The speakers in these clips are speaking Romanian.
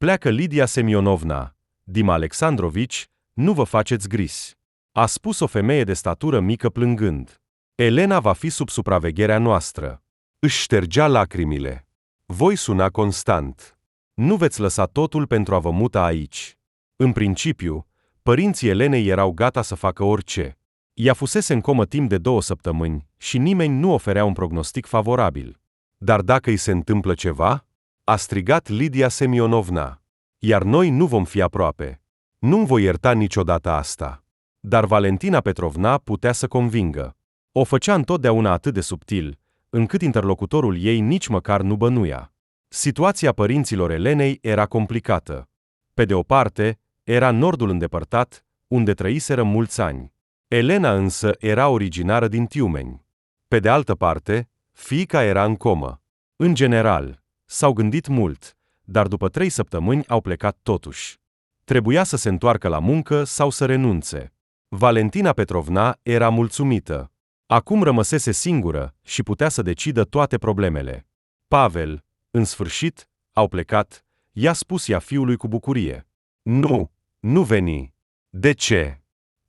Pleacă Lidia Semionovna. Dim Alexandrovici, nu vă faceți gris. A spus o femeie de statură mică plângând. Elena va fi sub supravegherea noastră. Își ștergea lacrimile. Voi suna constant. Nu veți lăsa totul pentru a vă muta aici. În principiu, părinții Elenei erau gata să facă orice. Ea fusese în comă timp de 2 săptămâni și nimeni nu oferea un prognostic favorabil. Dar dacă îi se întâmplă ceva? A strigat Lidia Semionovna. Iar noi nu vom fi aproape. Nu-mi voi ierta niciodată asta. Dar Valentina Petrovna putea să convingă. O făcea întotdeauna atât de subtil, încât interlocutorul ei nici măcar nu bănuia. Situația părinților Elenei era complicată. Pe de o parte, era nordul îndepărtat, unde trăiseră mulți ani. Elena însă era originară din Tiumeni. Pe de altă parte, fiica era în comă. În general, s-au gândit mult, dar după 3 săptămâni au plecat totuși. Trebuia să se întoarcă la muncă sau să renunțe. Valentina Petrovna era mulțumită. Acum rămăsese singură și putea să decidă toate problemele. Pavel, în sfârșit, au plecat, i-a spus ea fiului cu bucurie. Nu veni. De ce?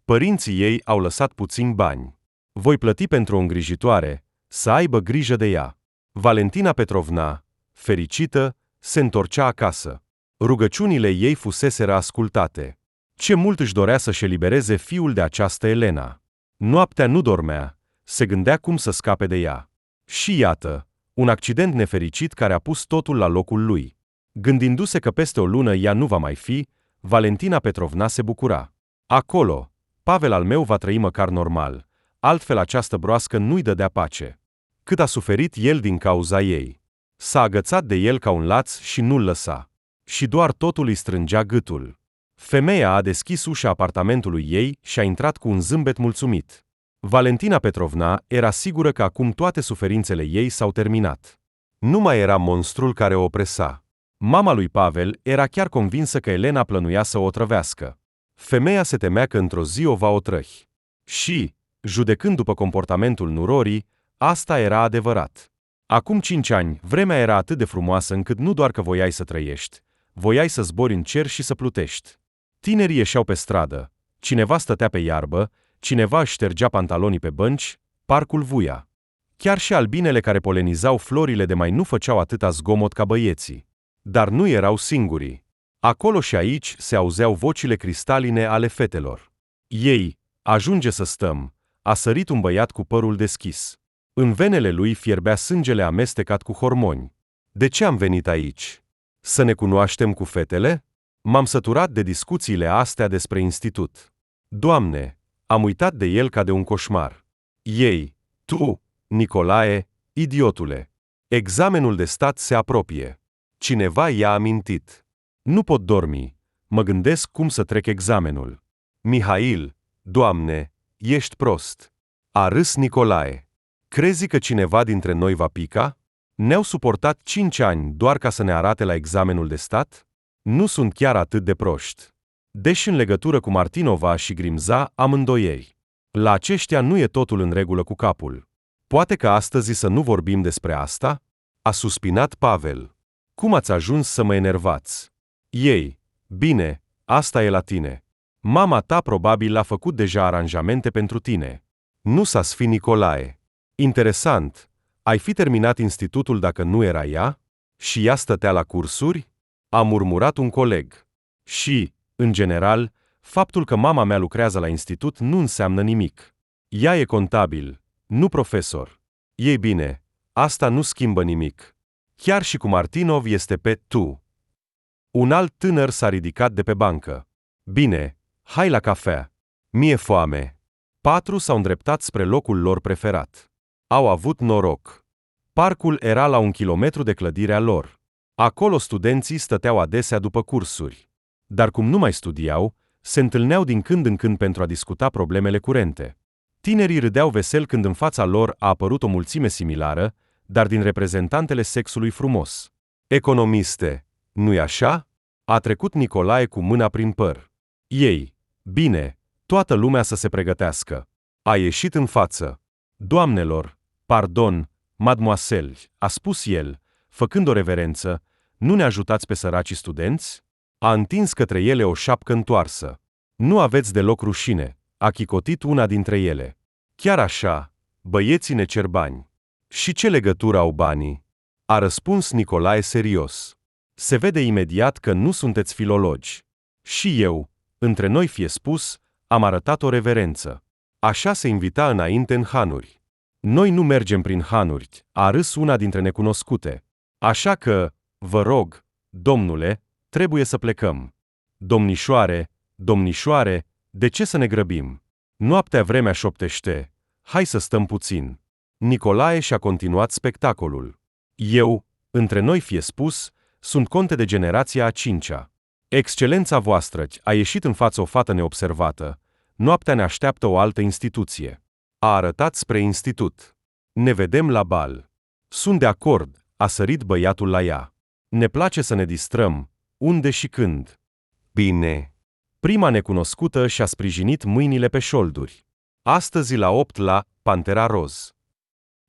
Părinții ei au lăsat puțini bani. Voi plăti pentru o îngrijitoare, să aibă grijă de ea. Valentina Petrovna, fericită, se întorcea acasă. Rugăciunile ei fuseseră ascultate. Ce mult își dorea să-și elibereze fiul de această Elena. Noaptea nu dormea, se gândea cum să scape de ea. Și iată, un accident nefericit care a pus totul la locul lui. Gândindu-se că peste o lună ea nu va mai fi, Valentina Petrovna se bucura. Acolo, Pavel al meu va trăi măcar normal, altfel această broască nu-i dădea pace. Cât a suferit el din cauza ei. S-a agățat de el ca un laț și nu-l lăsa. Și doar totul îi strângea gâtul. Femeia a deschis ușa apartamentului ei și a intrat cu un zâmbet mulțumit. Valentina Petrovna era sigură că acum toate suferințele ei s-au terminat. Nu mai era monstrul care o opresa. Mama lui Pavel era chiar convinsă că Elena plănuia să o otrăvească. Femeia se temea că într-o zi o va otrăhi. Și, judecând după comportamentul nurorii, asta era adevărat. Acum 5 ani, vremea era atât de frumoasă încât nu doar că voiai să trăiești, voiai să zbori în cer și să plutești. Tinerii ieșeau pe stradă, cineva stătea pe iarbă, cineva își ștergea pantalonii pe bănci, parcul vuia. Chiar și albinele care polenizau florile de mai nu făceau atâta zgomot ca băieții. Dar nu erau singurii. Acolo și aici se auzeau vocile cristaline ale fetelor. Ei, ajunge să stăm, a sărit un băiat cu părul deschis. În venele lui fierbea sângele amestecat cu hormoni. De ce am venit aici? Să ne cunoaștem cu fetele? M-am săturat de discuțiile astea despre institut. Doamne, am uitat de el ca de un coșmar. Ei, tu, Nicolae, idiotule. Examenul de stat se apropie. Cineva i-a amintit. Nu pot dormi. Mă gândesc cum să trec examenul. Mihail, Doamne, ești prost. A râs Nicolae. Crezi că cineva dintre noi va pica? Ne-au suportat 5 ani doar ca să ne arate la examenul de stat? Nu sunt chiar atât de proști. Deși în legătură cu Martinova și Grimza am îndoieri. La aceștia nu e totul în regulă cu capul. Poate că astăzi să nu vorbim despre asta? A suspinat Pavel. Cum ați ajuns să mă enervați? Ei, bine, asta e la tine. Mama ta probabil a făcut deja aranjamente pentru tine. Nu s-a sfi Nicolae. Interesant, ai fi terminat institutul dacă nu era ea? Și ea stătea la cursuri? A murmurat un coleg. Și, în general, faptul că mama mea lucrează la institut nu înseamnă nimic. Ea e contabil, nu profesor. Ei bine, asta nu schimbă nimic. Chiar și cu Martinov este pe tu. Un alt tânăr s-a ridicat de pe bancă. Bine, hai la cafea. Mie foame. 4 s-au îndreptat spre locul lor preferat. Au avut noroc. Parcul era la 1 kilometru de clădirea lor. Acolo studenții stăteau adesea după cursuri. Dar cum nu mai studiau, se întâlneau din când în când pentru a discuta problemele curente. Tinerii râdeau vesel când în fața lor a apărut o mulțime similară, dar din reprezentantele sexului frumos. Economiste, nu-i așa? A trecut Nicolae cu mâna prin păr. Ei, bine, toată lumea să se pregătească. A ieșit în față. Doamnelor, pardon, mademoiselle, a spus el, făcând o reverență, nu ne ajutați pe săracii studenți? A întins către ele o șapcă întoarsă. Nu aveți deloc rușine, a chicotit una dintre ele. Chiar așa, băieții ne cer bani. Și ce legătură au banii? A răspuns Nicolae serios. Se vede imediat că nu sunteți filologi. Și eu, între noi fie spus, am arătat o reverență. Așa se invita înainte în hanuri. Noi nu mergem prin hanuri, a râs una dintre necunoscute. Așa că, vă rog, domnule, trebuie să plecăm. Domnișoare, de ce să ne grăbim? Noaptea vremea șoptește, hai să stăm puțin. Nicolae și-a continuat spectacolul. Eu, între noi fie spus, sunt conte de generația a cincea. Excelența voastră a ieșit în față o fată neobservată. Noaptea ne așteaptă o altă instituție. A arătat spre institut. Ne vedem la bal. Sunt de acord, a sărit băiatul la ea. Ne place să ne distrăm, unde și când. Bine. Prima necunoscută și-a sprijinit mâinile pe șolduri. Astăzi la 8 la Pantera Roz.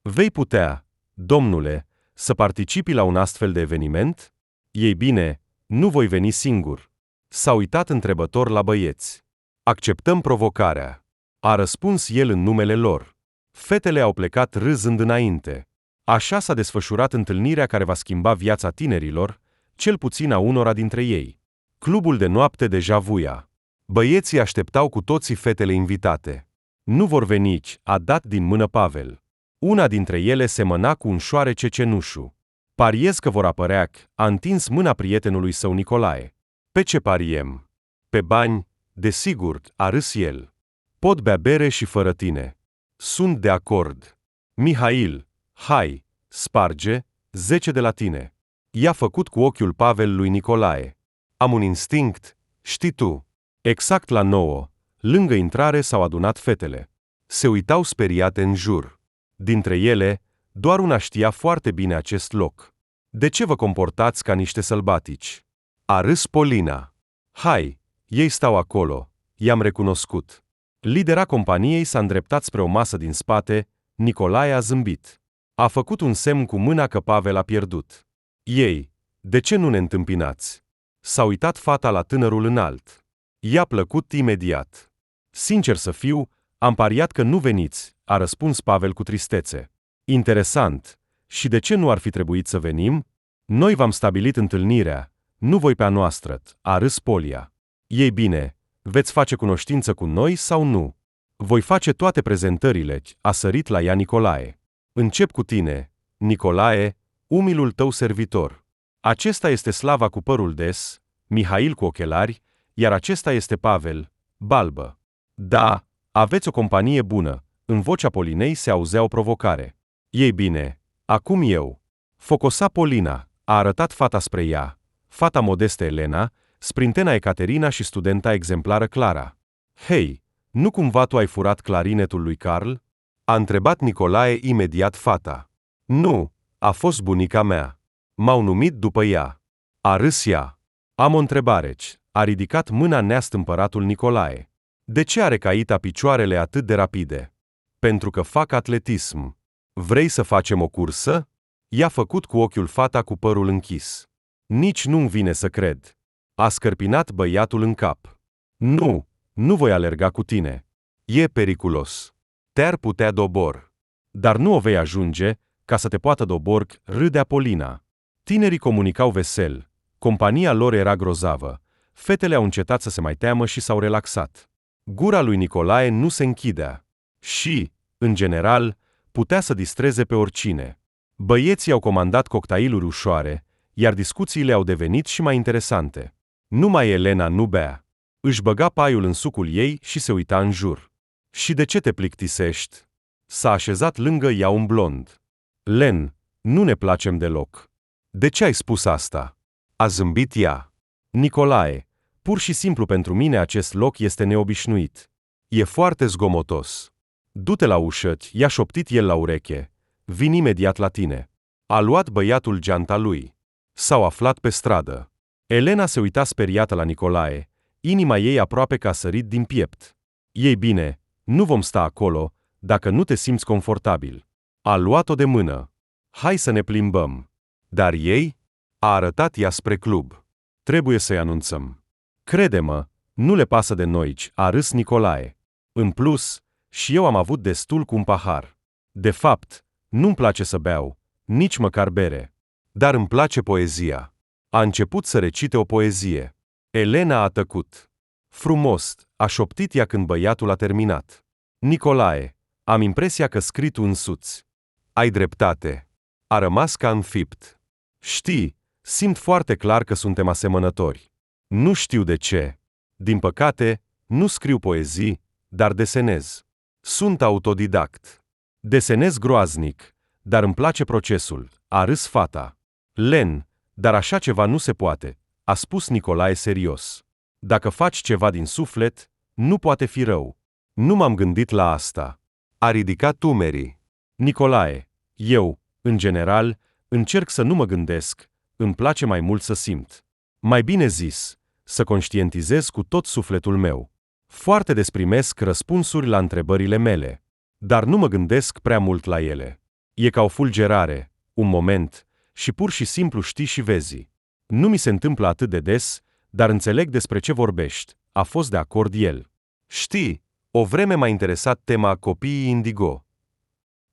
Vei putea, domnule, să participi la un astfel de eveniment? Ei bine, nu voi veni singur. S-a uitat întrebător la băieți. Acceptăm provocarea. A răspuns el în numele lor. Fetele au plecat râzând înainte. Așa s-a desfășurat întâlnirea care va schimba viața tinerilor, cel puțin a unora dintre ei. Clubul de noapte deja vuia. Băieții așteptau cu toții fetele invitate. Nu vor veni, a dat din mână Pavel. Una dintre ele semăna cu un șoarece cenușu. Pariez că vor apărea, a întins mâna prietenului său Nicolae. Pe ce pariem? Pe bani, desigur, a râs el. Pot bea bere și fără tine. Sunt de acord. Mihail, hai, sparge, 10 de la tine. I-a făcut cu ochiul Pavel lui Nicolae. Am un instinct, știi tu. Exact la 9, lângă intrare s-au adunat fetele. Se uitau speriate în jur. Dintre ele, doar una știa foarte bine acest loc. De ce vă comportați ca niște sălbatici? A râs Polina. Hai, ei stau acolo, i-am recunoscut. Lidera companiei s-a îndreptat spre o masă din spate, Nicolae a zâmbit. A făcut un semn cu mâna că Pavel a pierdut. Ei, de ce nu ne întâmpinați? S-a uitat fata la tânărul înalt. I-a plăcut imediat. Sincer să fiu, am pariat că nu veniți, a răspuns Pavel cu tristețe. Interesant. Și de ce nu ar fi trebuit să venim? Noi v-am stabilit întâlnirea, nu voi pe a noastră, a râs Polia. Ei bine, veți face cunoștință cu noi sau nu? Voi face toate prezentările, a sărit la ea Nicolae. Încep cu tine, Nicolae, umilul tău servitor. Acesta este Slava cu părul des, Mihail cu ochelari, iar acesta este Pavel, balbă. Da, aveți o companie bună, în vocea Polinei se auzea o provocare. Ei bine, acum eu. Focosa Polina, a arătat fata spre ea, fata modestă Elena, sprintena Ecaterina și studenta exemplară Clara. Hei, nu cumva tu ai furat clarinetul lui Carl? A întrebat Nicolae imediat fata. Nu, a fost bunica mea. M-au numit după ea. A râs ea. Am o întrebare, a ridicat mâna neastâmpăratul Nicolae. De ce are Caita picioarele atât de rapide? Pentru că fac atletism. Vrei să facem o cursă? I-a făcut cu ochiul fata cu părul închis. Nici nu-mi vine să cred. A scărpinat băiatul în cap. Nu voi alerga cu tine. E periculos. Te-ar putea dobor. Dar nu o vei ajunge, ca să te poată dobor, râdea Polina. Tinerii comunicau vesel. Compania lor era grozavă. Fetele au încetat să se mai teamă și s-au relaxat. Gura lui Nicolae nu se închidea. Și, în general, putea să distreze pe oricine. Băieții au comandat cocktailuri ușoare, iar discuțiile au devenit și mai interesante. Numai Elena nu bea. Își băga paiul în sucul ei și se uita în jur. Și de ce te plictisești? S-a așezat lângă ea un blond. Len, nu ne placem deloc. De ce ai spus asta? A zâmbit ea. Nicolae, pur și simplu pentru mine acest loc este neobișnuit. E foarte zgomotos. Du-te la ușă, i-a șoptit el la ureche. Vin imediat la tine. A luat băiatul geanta lui. S-au aflat pe stradă. Elena se uita speriată la Nicolae, inima ei aproape că a sărit din piept. Ei bine, nu vom sta acolo, dacă nu te simți confortabil. A luat-o de mână. Hai să ne plimbăm. Dar ei? A arătat ea spre club. Trebuie să-i anunțăm. Crede-mă, nu le pasă de noici, a râs Nicolae. În plus, și eu am avut destul cu un pahar. De fapt, nu-mi place să beau, nici măcar bere. Dar îmi place poezia. A început să recite o poezie. Elena a tăcut. Frumos, a șoptit ea când băiatul a terminat. Nicolae, am impresia că scrii tu însuți. Ai dreptate. A rămas ca înfipt. Știi, simt foarte clar că suntem asemănători. Nu știu de ce. Din păcate, nu scriu poezii, dar desenez. Sunt autodidact. Desenez groaznic, dar îmi place procesul, a râs fata. Len, dar așa ceva nu se poate, a spus Nicolae serios. Dacă faci ceva din suflet, nu poate fi rău. Nu m-am gândit la asta. A ridicat umerii. Nicolae, eu, în general, încerc să nu mă gândesc, îmi place mai mult să simt. Mai bine zis, să conștientizez cu tot sufletul meu. Foarte des primesc răspunsuri la întrebările mele, dar nu mă gândesc prea mult la ele. E ca o fulgerare, un moment, și pur și simplu știi și vezi. Nu mi se întâmplă atât de des, dar înțeleg despre ce vorbești, a fost de acord el. Știi, o vreme m-a interesat tema copiii indigo.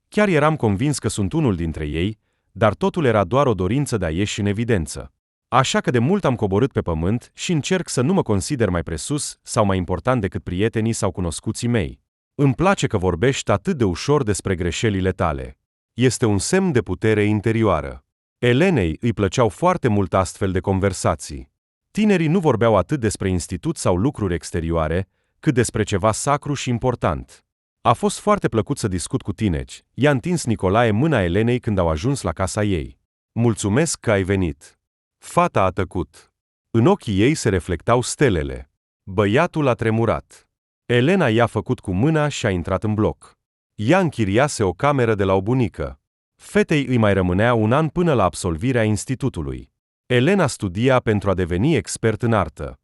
Chiar eram convins că sunt unul dintre ei, dar totul era doar o dorință de a ieși în evidență. Așa că de mult am coborât pe pământ și încerc să nu mă consider mai presus sau mai important decât prietenii sau cunoscuții mei. Îmi place că vorbești atât de ușor despre greșelile tale. Este un semn de putere interioară. Elenei îi plăceau foarte mult astfel de conversații. Tinerii nu vorbeau atât despre institut sau lucruri exterioare, cât despre ceva sacru și important. A fost foarte plăcut să discut cu tineri. I-a întins Nicolae mâna Elenei când au ajuns la casa ei. Mulțumesc că ai venit. Fata a tăcut. În ochii ei se reflectau stelele. Băiatul a tremurat. Elena i-a făcut cu mâna și a intrat în bloc. Ea închiriase o cameră de la o bunică. Fetei îi mai rămânea un an până la absolvirea institutului. Elena studia pentru a deveni expert în artă.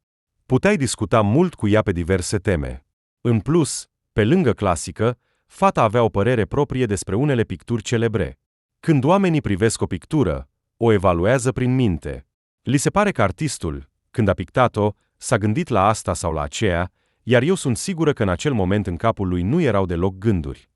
Puteai discuta mult cu ea pe diverse teme. În plus, pe lângă clasică, fata avea o părere proprie despre unele picturi celebre. Când oamenii privesc o pictură, o evaluează prin minte. Li se pare că artistul, când a pictat-o, s-a gândit la asta sau la aceea, iar eu sunt sigură că în acel moment în capul lui nu erau deloc gânduri.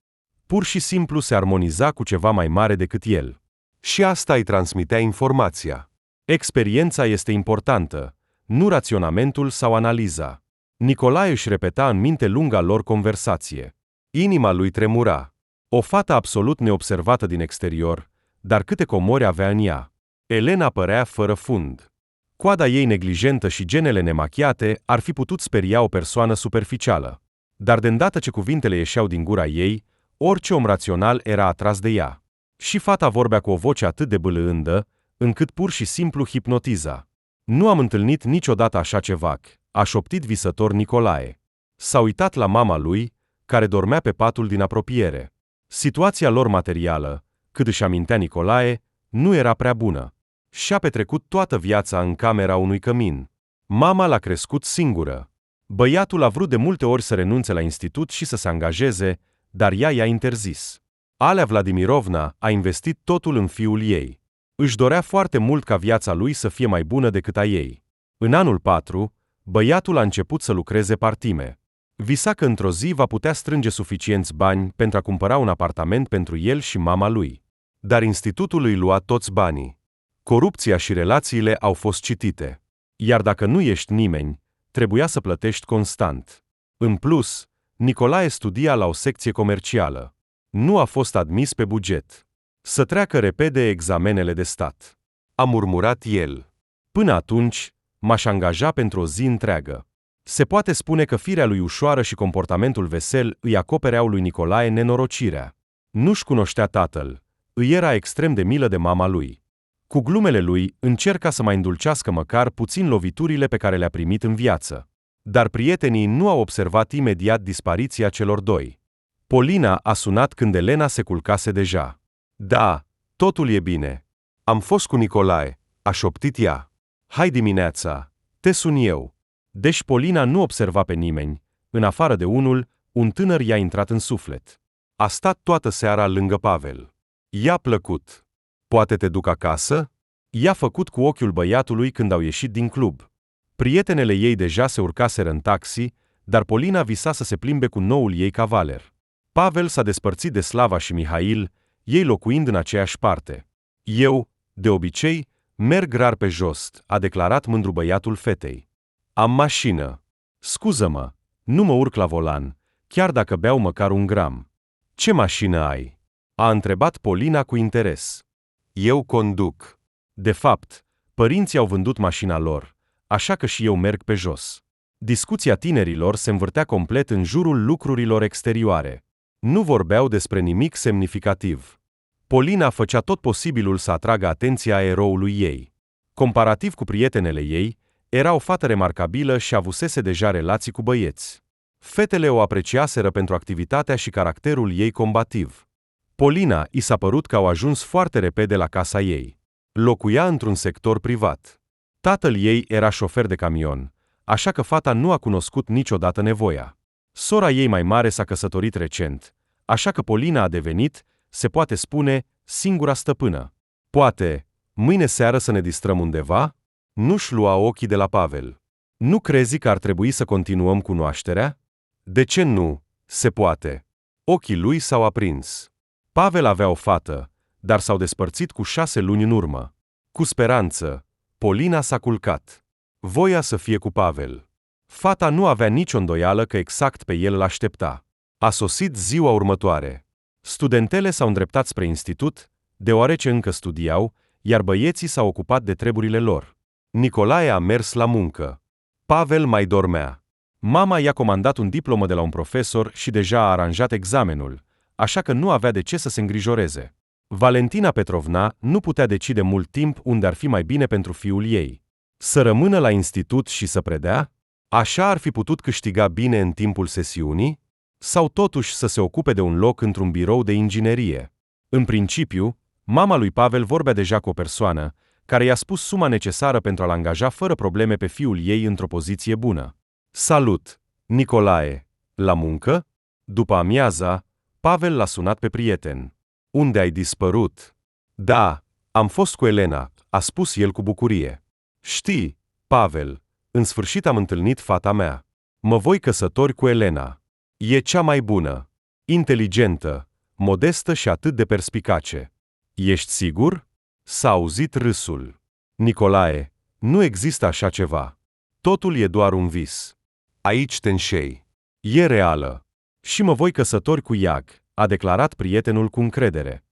Pur și simplu se armoniza cu ceva mai mare decât el. Și asta îi transmitea informația. Experiența este importantă, nu raționamentul sau analiza. Nicolae își repeta în minte lunga lor conversație. Inima lui tremura. O fată absolut neobservată din exterior, dar câte comori avea în ea. Elena părea fără fund. Coada ei neglijentă și genele nemachiate ar fi putut speria o persoană superficială. Dar de îndată ce cuvintele ieșeau din gura ei, orice om rațional era atras de ea. Și fata vorbea cu o voce atât de bâlândă, încât pur și simplu hipnotiza. Nu am întâlnit niciodată așa ceva, a șoptit visător Nicolae. S-a uitat la mama lui, care dormea pe patul din apropiere. Situația lor materială, cât își amintea Nicolae, nu era prea bună. Și-a petrecut toată viața în camera unui cămin. Mama l-a crescut singură. Băiatul a vrut de multe ori să renunțe la institut și să se angajeze, dar ea i-a interzis. Alea Vladimirovna a investit totul în fiul ei. Își dorea foarte mult ca viața lui să fie mai bună decât a ei. În anul 4, băiatul a început să lucreze part-time. Visa că într-o zi va putea strânge suficienți bani pentru a cumpăra un apartament pentru el și mama lui. Dar institutul îi lua toți banii. Corupția și relațiile au fost citite. Iar dacă nu ești nimeni, trebuia să plătești constant. În plus, Nicolae studia la o secție comercială. Nu a fost admis pe buget. Să treacă repede examenele de stat. A murmurat el. Până atunci, m-aș angaja pentru o zi întreagă. Se poate spune că firea lui ușoară și comportamentul vesel îi acopereau lui Nicolae nenorocirea. Nu-și cunoștea tatăl, îi era extrem de milă de mama lui. Cu glumele lui, încerca să mai îndulcească măcar puțin loviturile pe care le-a primit în viață. Dar prietenii nu au observat imediat dispariția celor doi. Polina a sunat când Elena se culcase deja. Da, totul e bine. Am fost cu Nicolae, a șoptit ea. Hai dimineața, te sun eu. Deci Polina nu observa pe nimeni, în afară de unul, un tânăr i-a intrat în suflet. A stat toată seara lângă Pavel. I-a plăcut. Poate te duc acasă? I-a făcut cu ochiul băiatului când au ieșit din club. Prietenele ei deja se urcaseră în taxi, dar Polina visa să se plimbe cu noul ei cavaler. Pavel s-a despărțit de Slava și Mihail, ei locuind în aceeași parte. Eu, de obicei, merg rar pe jos, a declarat mândru băiatul fetei. Am mașină. Scuză-mă, nu mă urc la volan, chiar dacă beau măcar un gram. Ce mașină ai? A întrebat Polina cu interes. Eu conduc. De fapt, părinții au vândut mașina lor, așa că și eu merg pe jos. Discuția tinerilor se învârtea complet în jurul lucrurilor exterioare. Nu vorbeau despre nimic semnificativ. Polina făcea tot posibilul să atragă atenția eroului ei. Comparativ cu prietenele ei, era o fată remarcabilă și avusese deja relații cu băieți. Fetele o apreciaseră pentru activitatea și caracterul ei combativ. Polina i s-a părut că au ajuns foarte repede la casa ei. Locuia într-un sector privat. Tatăl ei era șofer de camion, așa că fata nu a cunoscut niciodată nevoia. Sora ei mai mare s-a căsătorit recent, așa că Polina a devenit, se poate spune, singura stăpână. Poate, mâine seară să ne distrăm undeva? Nu-și lua ochii de la Pavel. Nu crezi că ar trebui să continuăm cunoașterea? De ce nu? Se poate. Ochii lui s-au aprins. Pavel avea o fată, dar s-au despărțit cu 6 luni în urmă. Cu speranță, Polina s-a culcat. Voia să fie cu Pavel. Fata nu avea nicio îndoială că exact pe el l-aștepta. A sosit ziua următoare. Studentele s-au îndreptat spre institut, deoarece încă studiau, iar băieții s-au ocupat de treburile lor. Nicolae a mers la muncă. Pavel mai dormea. Mama i-a comandat un diplomă de la un profesor și deja a aranjat examenul, așa că nu avea de ce să se îngrijoreze. Valentina Petrovna nu putea decide mult timp unde ar fi mai bine pentru fiul ei. Să rămână la institut și să predea? Așa ar fi putut câștiga bine în timpul sesiunii? Sau totuși să se ocupe de un loc într-un birou de inginerie? În principiu, mama lui Pavel vorbea deja cu o persoană care i-a spus suma necesară pentru a-l angaja fără probleme pe fiul ei într-o poziție bună. Salut, Nicolae! La muncă? După amiaza, Pavel l-a sunat pe prieten. Unde ai dispărut? Da, am fost cu Elena, a spus el cu bucurie. Știi, Pavel, în sfârșit am întâlnit fata mea. Mă voi căsători cu Elena. E cea mai bună, inteligentă, modestă și atât de perspicace. Ești sigur? S-a auzit râsul. Nicolae, nu există așa ceva. Totul e doar un vis. Aici te înșei. E reală. Și mă voi căsători cu Iag, a declarat prietenul cu încredere.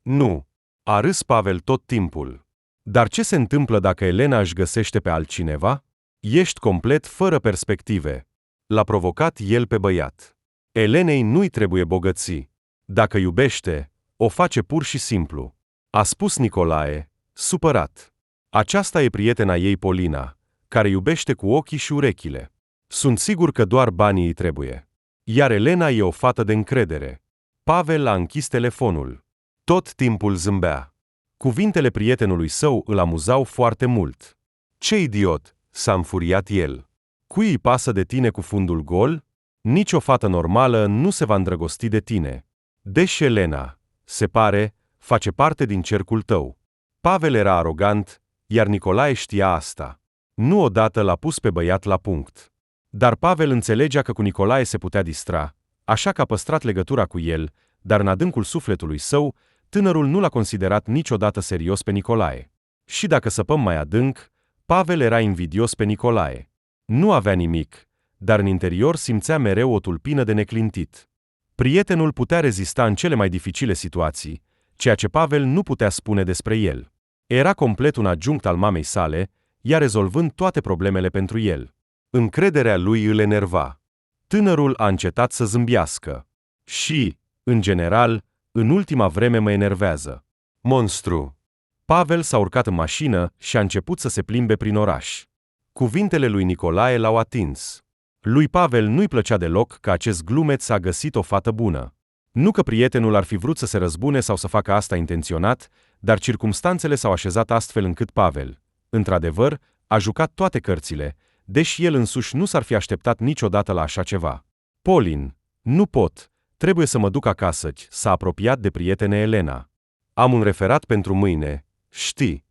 Nu. A râs Pavel tot timpul. Dar ce se întâmplă dacă Elena își găsește pe altcineva? Ești complet fără perspective. L-a provocat el pe băiat. Elenei nu-i trebuie bogății. Dacă iubește, o face pur și simplu. A spus Nicolae, supărat. Aceasta e prietena ei Polina, care iubește cu ochii și urechile. Sunt sigur că doar banii îi trebuie. Iar Elena e o fată de încredere. Pavel a închis telefonul. Tot timpul zâmbea. Cuvintele prietenului său îl amuzau foarte mult. Ce idiot, s-a înfuriat el. Cui îi pasă de tine cu fundul gol? Nici o fată normală nu se va îndrăgosti de tine. Deși Elena, se pare, face parte din cercul tău. Pavel era arogant, iar Nicolae știa asta. Nu odată l-a pus pe băiat la punct. Dar Pavel înțelegea că cu Nicolae se putea distra, așa că a păstrat legătura cu el, dar în adâncul sufletului său, tânărul nu l-a considerat niciodată serios pe Nicolae. Și dacă săpăm mai adânc, Pavel era invidios pe Nicolae. Nu avea nimic, dar în interior simțea mereu o tulpină de neclintit. Prietenul putea rezista în cele mai dificile situații, ceea ce Pavel nu putea spune despre el. Era complet un adjunct al mamei sale, ea rezolvând toate problemele pentru el. Încrederea lui îl enerva. Tânărul a încetat să zâmbească. Și, în general, în ultima vreme mă enervează. Monstru! Pavel s-a urcat în mașină și a început să se plimbe prin oraș. Cuvintele lui Nicolae l-au atins. Lui Pavel nu-i plăcea deloc că acest glumeț a găsit o fată bună. Nu că prietenul ar fi vrut să se răzbune sau să facă asta intenționat, dar circumstanțele s-au așezat astfel încât Pavel, într-adevăr, a jucat toate cărțile, deși el însuși nu s-ar fi așteptat niciodată la așa ceva. Polin, nu pot, trebuie să mă duc acasă, s-a apropiat de prietene Elena. Am un referat pentru mâine, știi.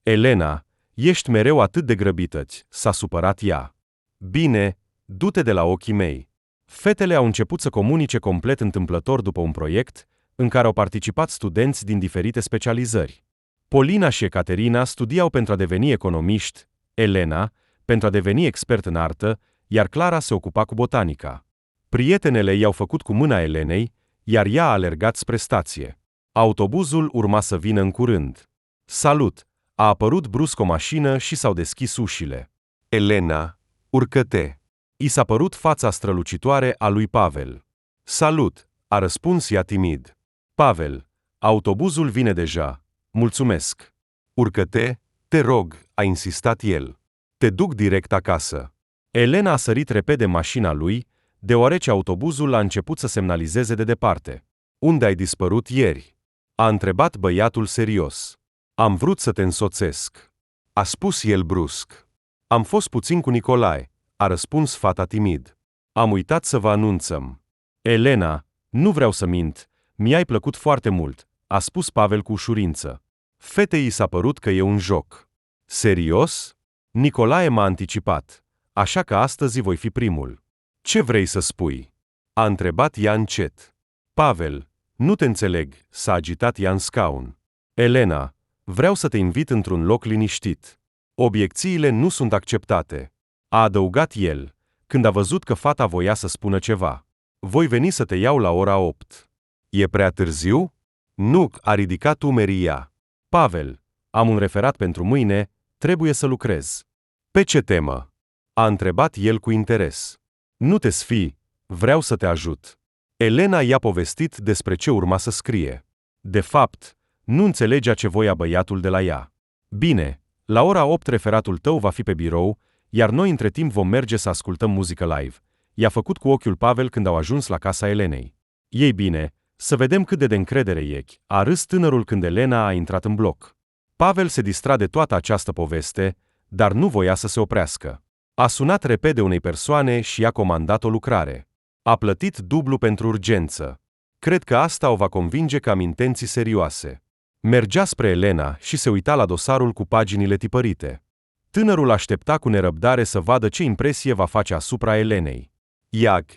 Elena, ești mereu atât de grăbită-ți, s-a supărat ea. Bine, du-te de la ochii mei. Fetele au început să comunice complet întâmplător după un proiect în care au participat studenți din diferite specializări. Polina și Ecaterina studiau pentru a deveni economiști, Elena pentru a deveni expert în artă, iar Clara se ocupa cu botanica. Prietenele i-au făcut cu mâna Elenei, iar ea a alergat spre stație. Autobuzul urma să vină în curând. Salut! A apărut brusc o mașină și s-au deschis ușile. Elena, urcă-te! I s-a părut fața strălucitoare a lui Pavel. Salut! A răspuns ea timid. Pavel, autobuzul vine deja. Mulțumesc. Urcă-te, te rog, a insistat el. Te duc direct acasă. Elena a sărit repede în mașina lui, deoarece autobuzul a început să semnalizeze de departe. Unde ai dispărut ieri? A întrebat băiatul serios. Am vrut să te însoțesc. A spus el brusc. Am fost puțin cu Nicolae, a răspuns fata timid. Am uitat să vă anunțăm. Elena, nu vreau să mint, mi-ai plăcut foarte mult, a spus Pavel cu ușurință. Fetei i s-a părut că e un joc. Serios? Nicolae m-a anticipat, așa că astăzi voi fi primul. Ce vrei să spui? A întrebat ea încet. Pavel, nu te înțeleg, s-a agitat ea în scaun. Elena, vreau să te invit într-un loc liniștit. Obiecțiile nu sunt acceptate. A adăugat el, când a văzut că fata voia să spună ceva. Voi veni să te iau la ora 8. E prea târziu? Nu, a ridicat umerii ea. Pavel, am un referat pentru mâine, trebuie să lucrez. Pe ce temă? A întrebat el cu interes. Nu te sfii, vreau să te ajut. Elena i-a povestit despre ce urma să scrie. De fapt, nu înțelegea ce voia băiatul de la ea. Bine, la ora 8 referatul tău va fi pe birou, iar noi între timp vom merge să ascultăm muzică live. I-a făcut cu ochiul Pavel când au ajuns la casa Elenei. Ei bine, să vedem cât de încredere e, a râs tânărul când Elena a intrat în bloc. Pavel se distra de toată această poveste, dar nu voia să se oprească. A sunat repede unei persoane și i-a comandat o lucrare. A plătit dublu pentru urgență. Cred că asta o va convinge că am intenții serioase. Mergea spre Elena și se uita la dosarul cu paginile tipărite. Tânărul aștepta cu nerăbdare să vadă ce impresie va face asupra Elenei.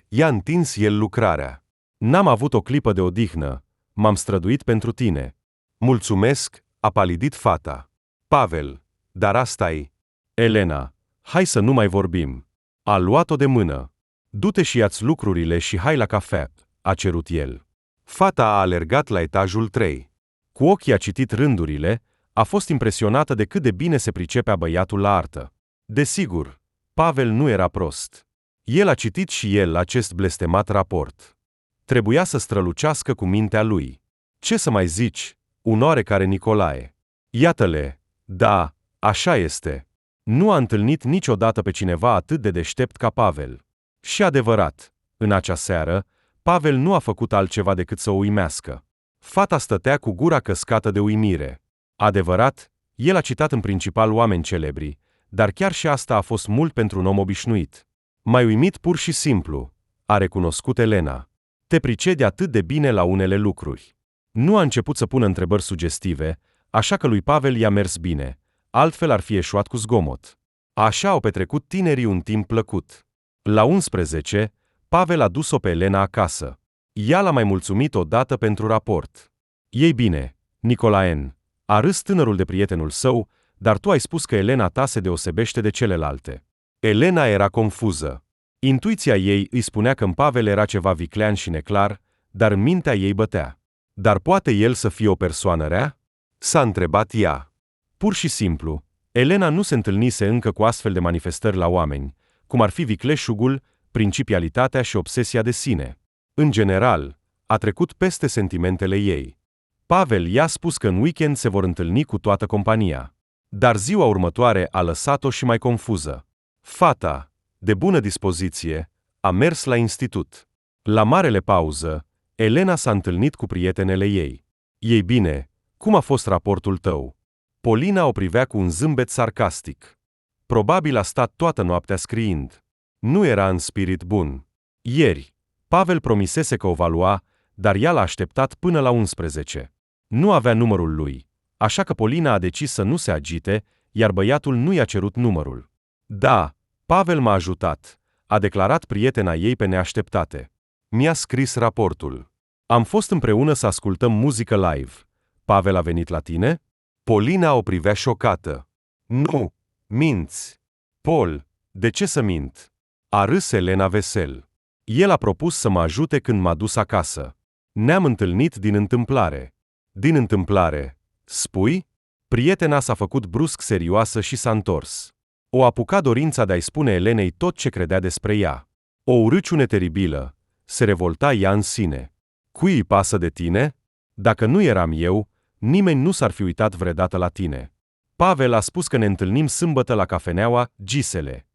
I-a întins el lucrarea. N-am avut o clipă de odihnă, m-am străduit pentru tine. Mulțumesc, a palidit fata. Pavel, dar asta-i. Elena, hai să nu mai vorbim. A luat-o de mână. Du-te și ia-ți lucrurile și hai la cafea, a cerut el. Fata a alergat la etajul 3. Cu ochii a citit rândurile, a fost impresionată de cât de bine se pricepea băiatul la artă. Desigur, Pavel nu era prost. El a citit și el acest blestemat raport. Trebuia să strălucească cu mintea lui. Ce să mai zici, un oarecare Nicolae. Iată-le, da, așa este. Nu a întâlnit niciodată pe cineva atât de deștept ca Pavel. Și adevărat, în acea seară, Pavel nu a făcut altceva decât să o uimească. Fata stătea cu gura căscată de uimire. Adevărat, el a citat în principal oameni celebri, dar chiar și asta a fost mult pentru un om obișnuit. M-ai uimit pur și simplu, a recunoscut Elena. Te pricedi atât de bine la unele lucruri. Nu a început să pună întrebări sugestive, așa că lui Pavel i-a mers bine, altfel ar fi eșuat cu zgomot. Așa au petrecut tinerii un timp plăcut. La 11, Pavel a dus-o pe Elena acasă. Ea l-a mai mulțumit odată pentru raport. Ei bine, Nicolaen, a râs tânărul de prietenul său, dar tu ai spus că Elena ta se deosebește de celelalte. Elena era confuză. Intuiția ei îi spunea că în Pavel era ceva viclean și neclar, dar în mintea ei bătea. Dar poate el să fie o persoană rea? S-a întrebat ea. Pur și simplu, Elena nu se întâlnise încă cu astfel de manifestări la oameni, cum ar fi vicleșugul, principialitatea și obsesia de sine. În general, a trecut peste sentimentele ei. Pavel i-a spus că în weekend se vor întâlni cu toată compania. Dar ziua următoare a lăsat-o și mai confuză. Fata, de bună dispoziție, a mers la institut. La marele pauză, Elena s-a întâlnit cu prietenele ei. Ei bine, cum a fost raportul tău? Polina o privea cu un zâmbet sarcastic. Probabil a stat toată noaptea scriind. Nu era în spirit bun. Ieri, Pavel promisese că o va lua, dar ea l-a așteptat până la 11. Nu avea numărul lui, așa că Polina a decis să nu se agite, iar băiatul nu i-a cerut numărul. Da, Pavel m-a ajutat, a declarat prietena ei pe neașteptate. Mi-a scris raportul. Am fost împreună să ascultăm muzică live. Pavel a venit la tine? Polina o privea șocată. Nu, minți. Paul, de ce să mint? A râs Elena vesel. El a propus să mă ajute când m-a dus acasă. Ne-am întâlnit din întâmplare. Din întâmplare, spui? Prietena s-a făcut brusc serioasă și s-a întors. O apuca dorința de a-i spune Elenei tot ce credea despre ea. O urâciune teribilă. Se revolta ea în sine. Cui îi pasă de tine? Dacă nu eram eu, nimeni nu s-ar fi uitat vreodată la tine. Pavel a spus că ne întâlnim sâmbătă la cafeneaua Gisele.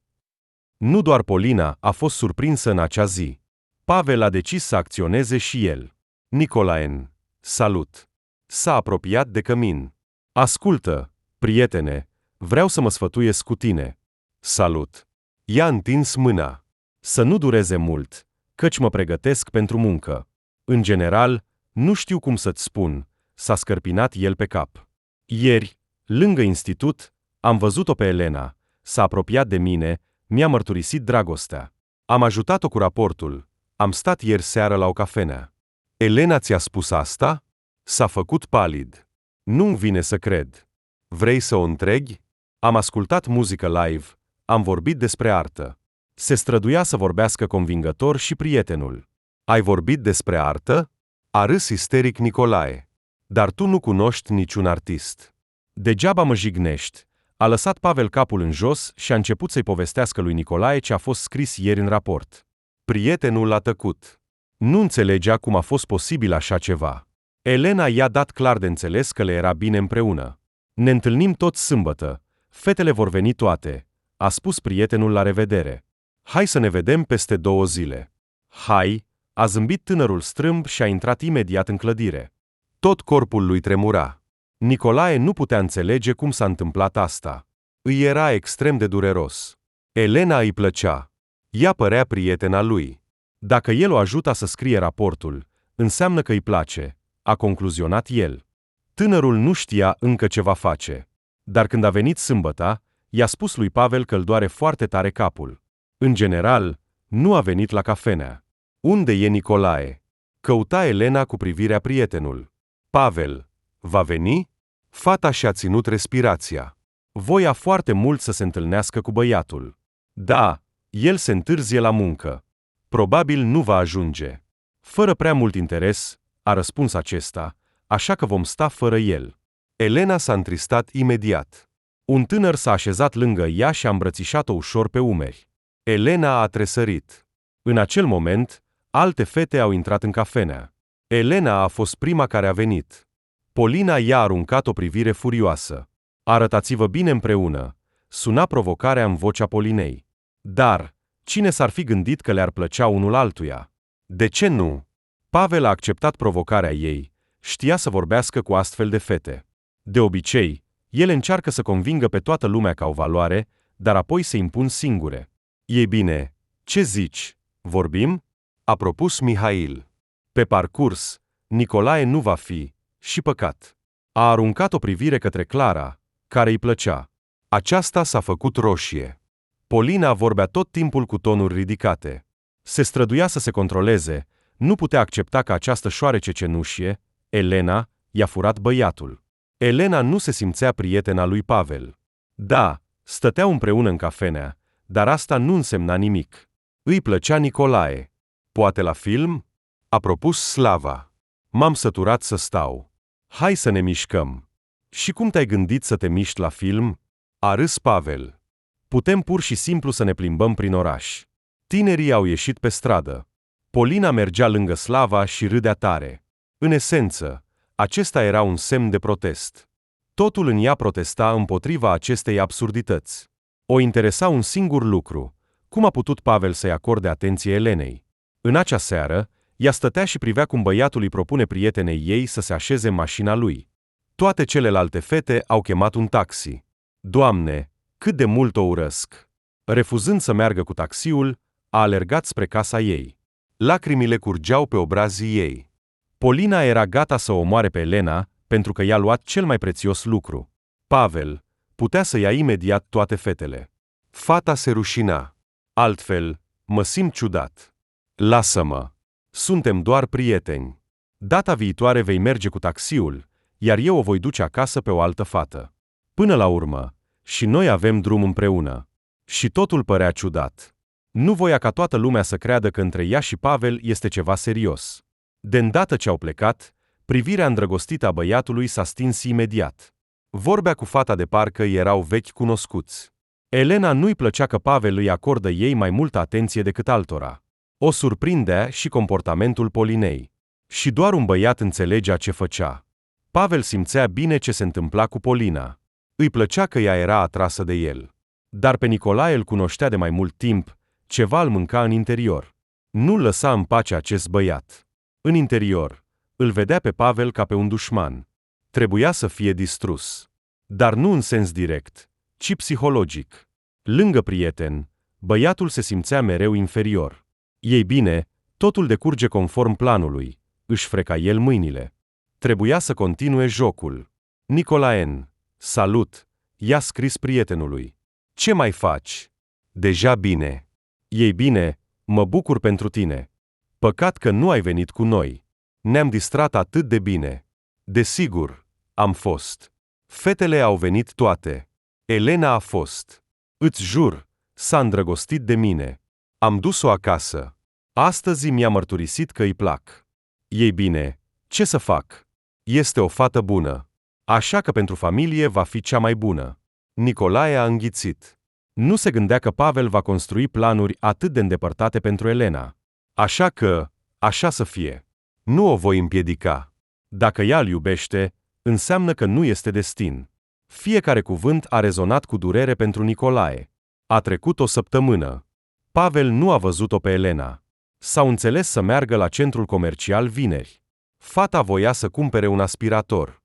Nu doar Polina a fost surprinsă în acea zi. Pavel a decis să acționeze și el. Nicolaen, salut! S-a apropiat de cămin. Ascultă, prietene, vreau să mă sfătuiesc cu tine. Salut! I-a întins mâna. Să nu dureze mult, căci mă pregătesc pentru muncă. În general, nu știu cum să-ți spun, s-a scărpinat el pe cap. Ieri, lângă institut, am văzut-o pe Elena, s-a apropiat de mine, mi-a mărturisit dragostea. Am ajutat-o cu raportul, am stat ieri seară la o cafenea. Elena ți-a spus asta? S-a făcut palid. Nu-mi vine să cred. Vrei să o întregi? Am ascultat muzică live, am vorbit despre artă. Se străduia să vorbească convingător și prietenul. Ai vorbit despre artă? A râs isteric Nicolae. Dar tu nu cunoști niciun artist. Degeaba mă jignești. A lăsat Pavel capul în jos și a început să-i povestească lui Nicolae ce a fost scris ieri în raport. Prietenul a tăcut. Nu înțelegea cum a fost posibil așa ceva. Elena i-a dat clar de înțeles că le era bine împreună. Ne întâlnim tot sâmbătă. Fetele vor veni toate, a spus prietenul la revedere. Hai să ne vedem peste 2 zile. Hai, a zâmbit tânărul strâmb și a intrat imediat în clădire. Tot corpul lui tremura. Nicolae nu putea înțelege cum s-a întâmplat asta. Îi era extrem de dureros. Elena îi plăcea. Ea părea prietena lui. Dacă el o ajuta să scrie raportul, înseamnă că îi place, a concluzionat el. Tânărul nu știa încă ce va face. Dar când a venit sâmbăta, i-a spus lui Pavel că îl doare foarte tare capul. În general, nu a venit la cafenea. Unde e Nicolae? Căuta Elena cu privirea prietenul. Pavel, va veni? Fata și-a ținut respirația. Voia foarte mult să se întâlnească cu băiatul. Da, el se întârzie la muncă. Probabil nu va ajunge. Fără prea mult interes, a răspuns acesta, așa că vom sta fără el. Elena s-a întristat imediat. Un tânăr s-a așezat lângă ea și a îmbrățișat-o ușor pe umeri. Elena a tresărit. În acel moment, alte fete au intrat în cafenea. Elena a fost prima care a venit. Polina i-a aruncat o privire furioasă. Arătați-vă bine împreună, suna provocarea în vocea Polinei. Dar, cine s-ar fi gândit că le-ar plăcea unul altuia? De ce nu? Pavel a acceptat provocarea ei, știa să vorbească cu astfel de fete. De obicei, ele încearcă să convingă pe toată lumea că au valoare, dar apoi se impun singure. Ei bine, ce zici? Vorbim? A propus Mihail. Pe parcurs, Nicolae nu va fi, și păcat. A aruncat o privire către Clara, care îi plăcea. Aceasta s-a făcut roșie. Polina vorbea tot timpul cu tonuri ridicate. Se străduia să se controleze, nu putea accepta că această șoarece cenușie, Elena, i-a furat băiatul. Elena nu se simțea prietena lui Pavel. Da, stăteau împreună în cafenea, dar asta nu însemna nimic. Îi plăcea Nicolae. Poate la film? A propus Slava. M-am săturat să stau. Hai să ne mișcăm. Și cum te-ai gândit să te miști la film? A râs Pavel. Putem pur și simplu să ne plimbăm prin oraș. Tinerii au ieșit pe stradă. Polina mergea lângă Slava și râdea tare. În esență, acesta era un semn de protest. Totul în ea protesta împotriva acestei absurdități. O interesa un singur lucru. Cum a putut Pavel să-i acorde atenție Elenei? În acea seară, ea stătea și privea cum băiatul îi propune prietenei ei să se așeze în mașina lui. Toate celelalte fete au chemat un taxi. Doamne, cât de mult o urăsc! Refuzând să meargă cu taxiul, a alergat spre casa ei. Lacrimile curgeau pe obrazii ei. Polina era gata să o omoare pe Elena, pentru că i-a luat cel mai prețios lucru. Pavel putea să ia imediat toate fetele. Fata se rușina. Altfel, mă simt ciudat. Lasă-mă. Suntem doar prieteni. Data viitoare vei merge cu taxiul, iar eu o voi duce acasă pe o altă fată. Până la urmă, și noi avem drum împreună. Și totul părea ciudat. Nu voia ca toată lumea să creadă că între ea și Pavel este ceva serios. De îndată ce au plecat, privirea îndrăgostită a băiatului s-a stins imediat. Vorbea cu fata de parcă erau vechi cunoscuți. Elena nu-i plăcea că Pavel îi acordă ei mai multă atenție decât altora. O surprindea și comportamentul Polinei. Și doar un băiat înțelegea ce făcea. Pavel simțea bine ce se întâmpla cu Polina. Îi plăcea că ea era atrasă de el. Dar pe Nicolae îl cunoștea de mai mult timp, ceva îl mânca în interior. Nu lăsa în pace acest băiat. În interior, îl vedea pe Pavel ca pe un dușman. Trebuia să fie distrus. Dar nu în sens direct, ci psihologic. Lângă prieten, băiatul se simțea mereu inferior. Ei bine, totul decurge conform planului, își freca el mâinile. Trebuia să continue jocul. Nicolaen, salut, i-a scris prietenului. Ce mai faci? Deja bine. Ei bine, mă bucur pentru tine. Păcat că nu ai venit cu noi. Ne-am distrat atât de bine. Desigur, am fost. Fetele au venit toate. Elena a fost. Îți jur, s-a îndrăgostit de mine. Am dus-o acasă. Astăzi mi-a mărturisit că îi plac. Ei bine, ce să fac? Este o fată bună. Așa că pentru familie va fi cea mai bună. Nicolae a înghițit. Nu se gândea că Pavel va construi planuri atât de îndepărtate pentru Elena. Așa că, așa să fie. Nu o voi împiedica. Dacă ea îl iubește, înseamnă că nu este destin. Fiecare cuvânt a rezonat cu durere pentru Nicolae. A trecut o săptămână. Pavel nu a văzut-o pe Elena. S-au înțeles să meargă la centrul comercial vineri. Fata voia să cumpere un aspirator.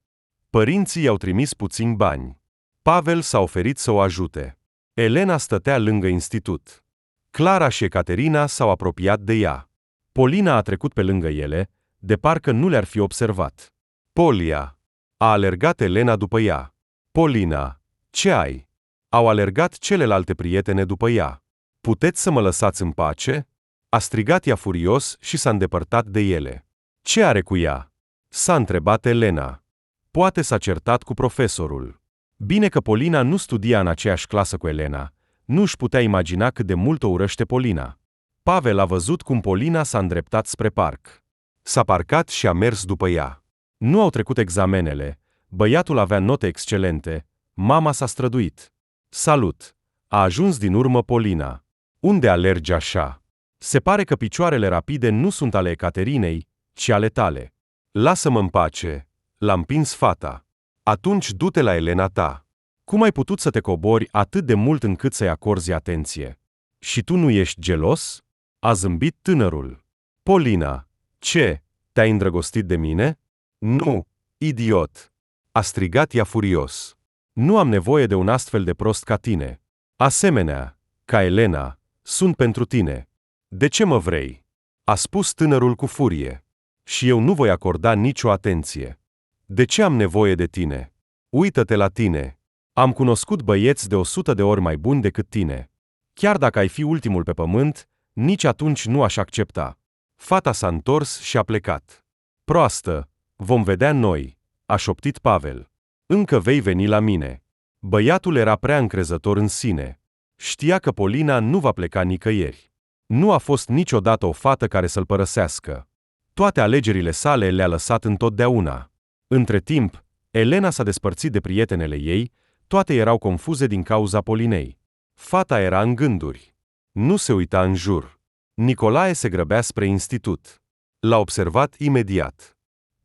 Părinții i-au trimis puțini bani. Pavel s-a oferit să o ajute. Elena stătea lângă institut. Clara și Ecaterina s-au apropiat de ea. Polina a trecut pe lângă ele, de parcă nu le-ar fi observat. Polia. A alergat Elena după ea. Polina. Ce ai? Au alergat celelalte prietene după ea. Puteți să mă lăsați în pace? A strigat ea furios și s-a îndepărtat de ele. Ce are cu ea? S-a întrebat Elena. Poate s-a certat cu profesorul. Bine că Polina nu studia în aceeași clasă cu Elena. Nu își putea imagina cât de mult o urăște Polina. Pavel a văzut cum Polina s-a îndreptat spre parc. S-a parcat și a mers după ea. Nu au trecut examenele. Băiatul avea note excelente. Mama s-a străduit. Salut! A ajuns din urmă Polina. Unde alergi așa? Se pare că picioarele rapide nu sunt ale Ecaterinei, ci ale tale. Lasă-mă în pace. L-a împins fata. Atunci du-te la Elena ta. Cum ai putut să te cobori atât de mult încât să-i acorzi atenție? Și tu nu ești gelos? A zâmbit tânărul. Polina, ce? Te-ai îndrăgostit de mine? Nu, idiot! A strigat ea furios. Nu am nevoie de un astfel de prost ca tine. Asemenea, ca Elena, sunt pentru tine. De ce mă vrei? A spus tânărul cu furie. Și eu nu voi acorda nicio atenție. De ce am nevoie de tine? Uită-te la tine. Am cunoscut băieți de 100 de ori mai buni decât tine. Chiar dacă ai fi ultimul pe pământ, nici atunci nu aș accepta. Fata s-a întors și a plecat. Proastă, vom vedea noi, a șoptit Pavel. Încă vei veni la mine. Băiatul era prea încrezător în sine. Știa că Polina nu va pleca nicăieri. Nu a fost niciodată o fată care să-l părăsească. Toate alegerile sale le-a lăsat întotdeauna. Între timp, Elena s-a despărțit de prietenele ei, toate erau confuze din cauza Polinei. Fata era în gânduri. Nu se uita în jur. Nicolae se grăbea spre institut. L-a observat imediat.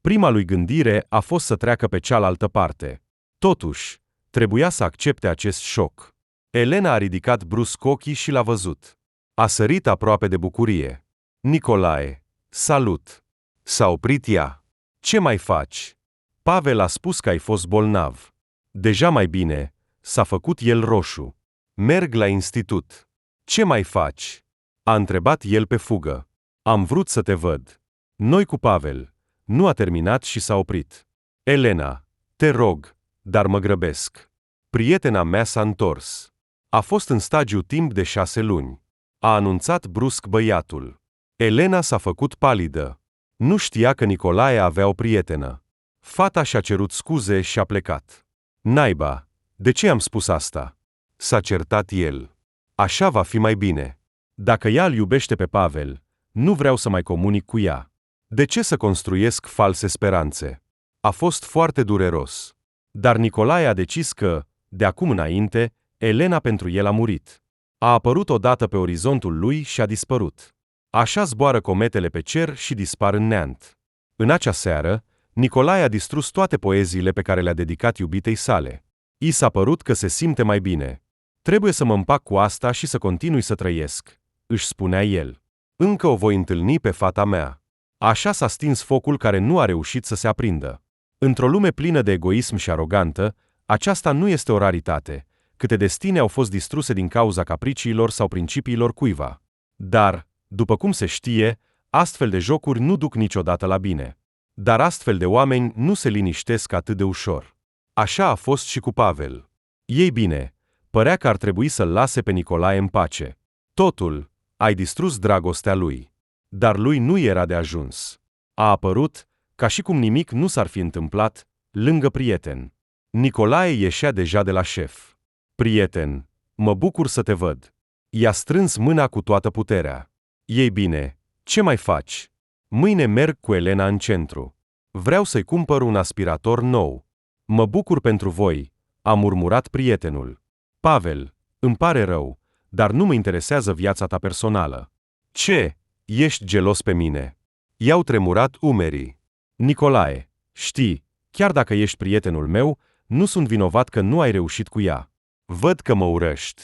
Prima lui gândire a fost să treacă pe cealaltă parte. Totuși, trebuia să accepte acest șoc. Elena a ridicat brusc ochii și l-a văzut. A sărit aproape de bucurie. Nicolae, salut! S-a oprit ea. Ce mai faci? Pavel a spus că ai fost bolnav. Deja mai bine, s-a făcut el roșu. Merg la institut. Ce mai faci? A întrebat el pe fugă. Am vrut să te văd. Noi cu Pavel. Nu a terminat și s-a oprit. Elena, te rog, dar mă grăbesc. Prietena mea s-a întors. A fost în stagiu timp de 6 luni. A anunțat brusc băiatul. Elena s-a făcut palidă. Nu știa că Nicolae avea o prietenă. Fata și-a cerut scuze și a plecat. Naiba, de ce am spus asta? S-a certat el. Așa va fi mai bine. Dacă ea îl iubește pe Pavel, nu vreau să mai comunic cu ea. De ce să construiesc false speranțe? A fost foarte dureros. Dar Nicolae a decis că, de acum înainte, Elena pentru el a murit. A apărut odată pe orizontul lui și a dispărut. Așa zboară cometele pe cer și dispar în neant. În acea seară, Nicolae a distrus toate poeziile pe care le-a dedicat iubitei sale. I s-a părut că se simte mai bine. Trebuie să mă împac cu asta și să continui să trăiesc, își spunea el. Încă o voi întâlni pe fata mea. Așa s-a stins focul care nu a reușit să se aprindă. Într-o lume plină de egoism și arogantă, aceasta nu este o raritate. Câte destine au fost distruse din cauza capriciilor sau principiilor cuiva. Dar, după cum se știe, astfel de jocuri nu duc niciodată la bine. Dar astfel de oameni nu se liniștesc atât de ușor. Așa a fost și cu Pavel. Ei bine, părea că ar trebui să-l lase pe Nicolae în pace. Totul, ai distrus dragostea lui. Dar lui nu era de ajuns. A apărut, ca și cum nimic nu s-ar fi întâmplat, lângă prieten. Nicolae ieșea deja de la șef. Prieten, mă bucur să te văd. I-a strâns mâna cu toată puterea. Ei bine, ce mai faci? Mâine merg cu Elena în centru. Vreau să-i cumpăr un aspirator nou. Mă bucur pentru voi, a murmurat prietenul. Pavel, îmi pare rău, dar nu mă interesează viața ta personală. Ce? Ești gelos pe mine? I-au tremurat umerii. Nicolae, știi, chiar dacă ești prietenul meu, nu sunt vinovat că nu ai reușit cu ea. Văd că mă urăști.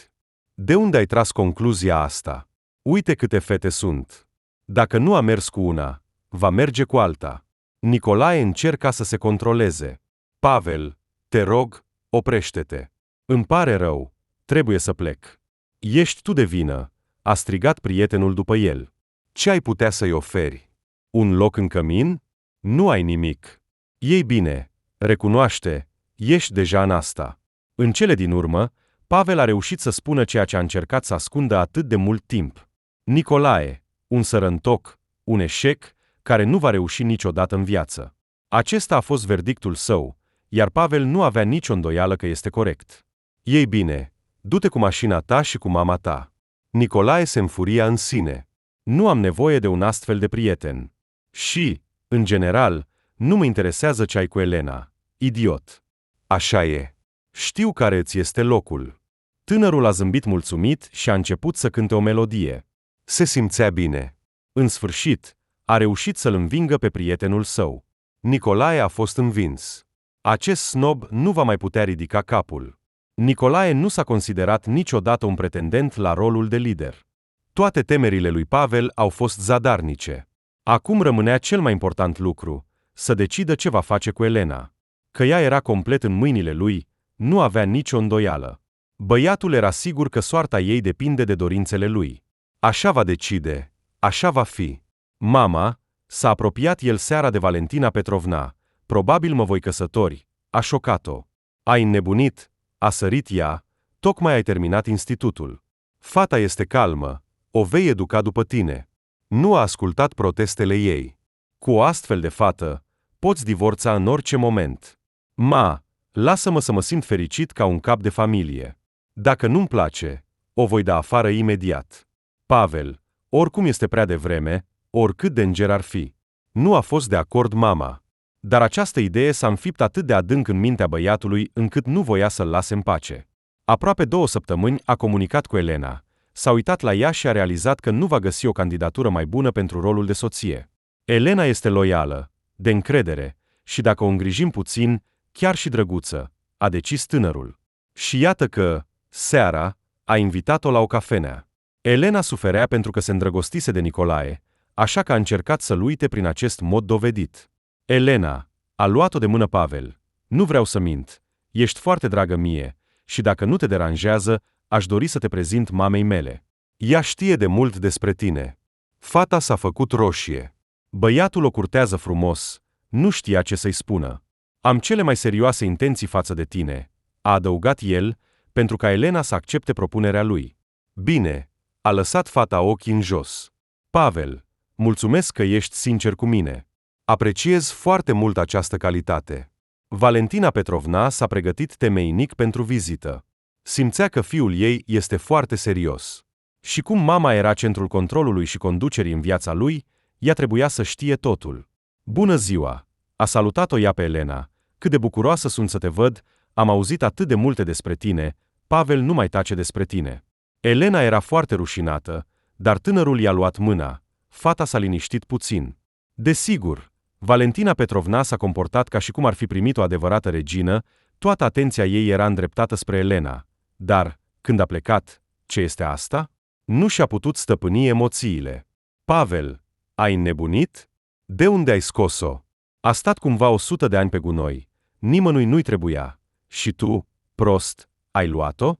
De unde ai tras concluzia asta? Uite câte fete sunt. Dacă nu a mers cu una, va merge cu alta. Nicolae încerca să se controleze. Pavel, te rog, oprește-te. Îmi pare rău, trebuie să plec. Ești tu de vină, a strigat prietenul după el. Ce ai putea să-i oferi? Un loc în cămin? Nu ai nimic. Ei bine, recunoaște, ești deja în asta. În cele din urmă, Pavel a reușit să spună ceea ce a încercat să ascundă atât de mult timp. Nicolae, un sărăntoc, un eșec, care nu va reuși niciodată în viață. Acesta a fost verdictul său, iar Pavel nu avea nicio îndoială că este corect. Ei bine, du-te cu mașina ta și cu mama ta. Nicolae se înfuria în sine. Nu am nevoie de un astfel de prieten. Și, în general, nu mă interesează ce ai cu Elena. Idiot. Așa e. Știu care îți este locul. Tânărul a zâmbit mulțumit și a început să cânte o melodie. Se simțea bine. În sfârșit, a reușit să-l învingă pe prietenul său. Nicolae a fost învins. Acest snob nu va mai putea ridica capul. Nicolae nu s-a considerat niciodată un pretendent la rolul de lider. Toate temerile lui Pavel au fost zadarnice. Acum rămânea cel mai important lucru, să decidă ce va face cu Elena. Că ea era complet în mâinile lui, nu avea nicio îndoială. Băiatul era sigur că soarta ei depinde de dorințele lui. Așa va decide, așa va fi. Mama, s-a apropiat el seara de Valentina Petrovna, probabil mă voi căsători, a șocat-o. Ai înnebunit, a sărit ea, tocmai ai terminat institutul. Fata este calmă, o vei educa după tine. Nu a ascultat protestele ei. Cu o astfel de fată, poți divorța în orice moment. Ma, lasă-mă să mă simt fericit ca un cap de familie. Dacă nu-mi place, o voi da afară imediat. Pavel, oricum este prea devreme, oricât de înger ar fi. Nu a fost de acord mama. Dar această idee s-a înfipt atât de adânc în mintea băiatului încât nu voia să-l lase în pace. Aproape 2 săptămâni a comunicat cu Elena. S-a uitat la ea și a realizat că nu va găsi o candidatură mai bună pentru rolul de soție. Elena este loială, de încredere, și dacă o îngrijim puțin, chiar și drăguță, a decis tânărul. Și iată că, seara, a invitat-o la o cafenea. Elena suferea pentru că se îndrăgostise de Nicolae, așa că a încercat să-l uite prin acest mod dovedit. Elena, a luat-o de mână Pavel. Nu vreau să mint, ești foarte dragă mie, și dacă nu te deranjează, aș dori să te prezint mamei mele. Ea știe de mult despre tine. Fata s-a făcut roșie. Băiatul o curtează frumos, nu știa ce să-i spună. Am cele mai serioase intenții față de tine, a adăugat el, pentru ca Elena să accepte propunerea lui. Bine, a lăsat fata ochii în jos. Pavel, mulțumesc că ești sincer cu mine. Apreciez foarte mult această calitate. Valentina Petrovna s-a pregătit temeinic pentru vizită. Simțea că fiul ei este foarte serios. Și cum mama era centrul controlului și conducerii în viața lui, ea trebuia să știe totul. Bună ziua! A salutat-o ea pe Elena. Cât de bucuroasă sunt să te văd, am auzit atât de multe despre tine, Pavel nu mai tace despre tine. Elena era foarte rușinată, dar tânărul i-a luat mâna. Fata s-a liniștit puțin. Desigur, Valentina Petrovna s-a comportat ca și cum ar fi primit o adevărată regină, toată atenția ei era îndreptată spre Elena. Dar, când a plecat, ce este asta? Nu și-a putut stăpâni emoțiile. Pavel, ai înnebunit? De unde ai scos-o? A stat cumva 100 de ani pe gunoi. Nimănui nu-i trebuia. Și tu, prost, ai luat-o?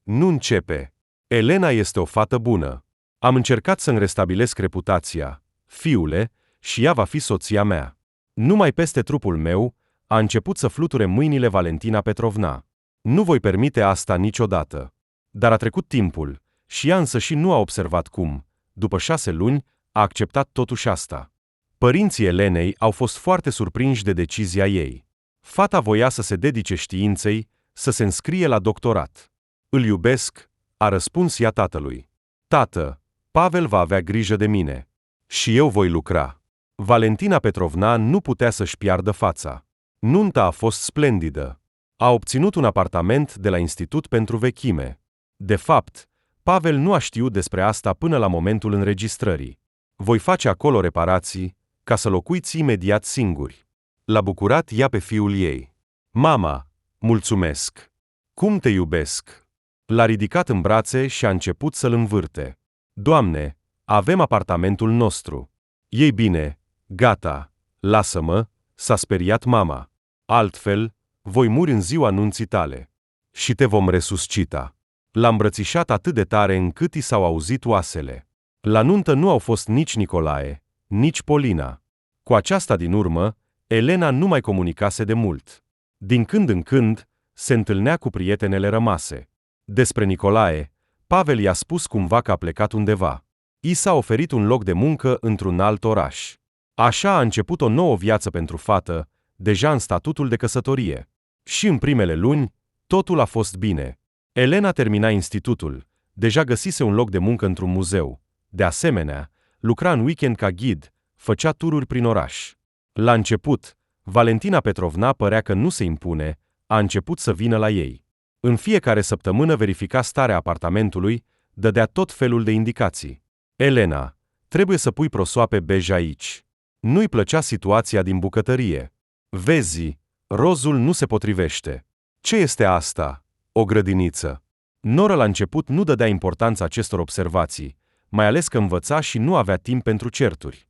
Nu începe. Elena este o fată bună. Am încercat să-mi restabilesc reputația, fiule, și ea va fi soția mea. Numai peste trupul meu a început să fluture mâinile Valentina Petrovna. Nu voi permite asta niciodată. Dar a trecut timpul și ea însăși nu a observat cum, după 6 luni, a acceptat totuși asta. Părinții Elenei au fost foarte surprinși de decizia ei. Fata voia să se dedice științei, să se înscrie la doctorat. Îl iubesc, a răspuns ea tatălui. Tată, Pavel va avea grijă de mine. Și eu voi lucra. Valentina Petrovna nu putea să-și piardă fața. Nunta a fost splendidă. A obținut un apartament de la Institut pentru Vechime. De fapt, Pavel nu a știut despre asta până la momentul înregistrării. Voi face acolo reparații, ca să locuiți imediat singuri. L-a bucurat ea pe fiul ei. Mama, mulțumesc. Cum te iubesc! L-a ridicat în brațe și a început să-l învârte. Doamne, avem apartamentul nostru. Ei bine, gata, lasă-mă, s-a speriat mama. Altfel, voi muri în ziua nunții tale. Și te vom resuscita. L-a îmbrățișat atât de tare încât i s-au auzit oasele. La nuntă nu au fost nici Nicolae, nici Polina. Cu aceasta din urmă, Elena nu mai comunicase de mult. Din când în când, se întâlnea cu prietenele rămase. Despre Nicolae, Pavel i-a spus cumva că a plecat undeva. I s-a oferit un loc de muncă într-un alt oraș. Așa a început o nouă viață pentru fată, deja în statutul de căsătorie. Și în primele luni, totul a fost bine. Elena termina institutul, deja găsise un loc de muncă într-un muzeu. De asemenea, lucra în weekend ca ghid, făcea tururi prin oraș. La început, Valentina Petrovna părea că nu se impune, a început să vină la ei. În fiecare săptămână verifica starea apartamentului, dădea tot felul de indicații. Elena, trebuie să pui prosoape bej aici. Nu-i plăcea situația din bucătărie. Vezi, rozul nu se potrivește. Ce este asta? O grădiniță. Nora la început nu dădea importanță acestor observații, mai ales că învăța și nu avea timp pentru certuri.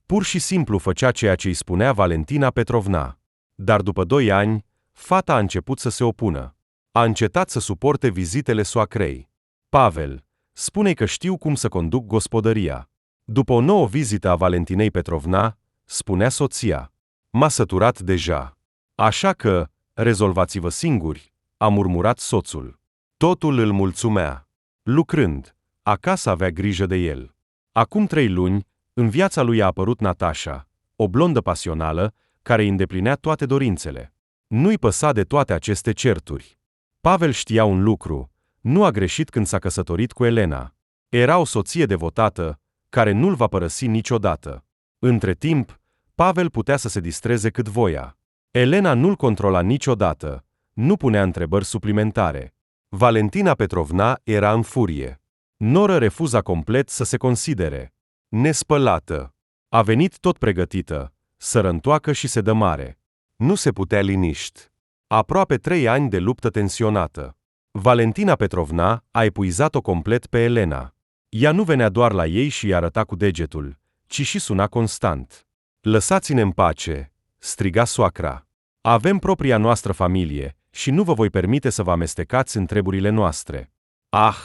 Pur și simplu făcea ceea ce îi spunea Valentina Petrovna. Dar după 2 ani, fata a început să se opună. A încetat să suporte vizitele soacrei. Pavel, spune că știu cum să conduc gospodăria. După o nouă vizită a Valentinei Petrovna, spunea soția. M-a săturat deja. Așa că, rezolvați-vă singuri, a murmurat soțul. Totul îl mulțumea. Lucrând, acasă avea grijă de el. Acum 3 luni, în viața lui a apărut Natasha, o blondă pasională, care îi îndeplinea toate dorințele. Nu-i păsa de toate aceste certuri. Pavel știa un lucru, nu a greșit când s-a căsătorit cu Elena. Era o soție devotată, care nu-l va părăsi niciodată. Între timp, Pavel putea să se distreze cât voia. Elena nu-l controla niciodată, nu punea întrebări suplimentare. Valentina Petrovna era în furie. Nora refuza complet să se considere. Nespălată. A venit tot pregătită, sărăntoacă și se dă mare. Nu se putea liniști. Aproape 3 ani de luptă tensionată. Valentina Petrovna a epuizat-o complet pe Elena. Ea nu venea doar la ei și îi arăta cu degetul, ci și suna constant. Lăsați-ne în pace, striga soacra. Avem propria noastră familie și nu vă voi permite să vă amestecați în treburile noastre. Ah,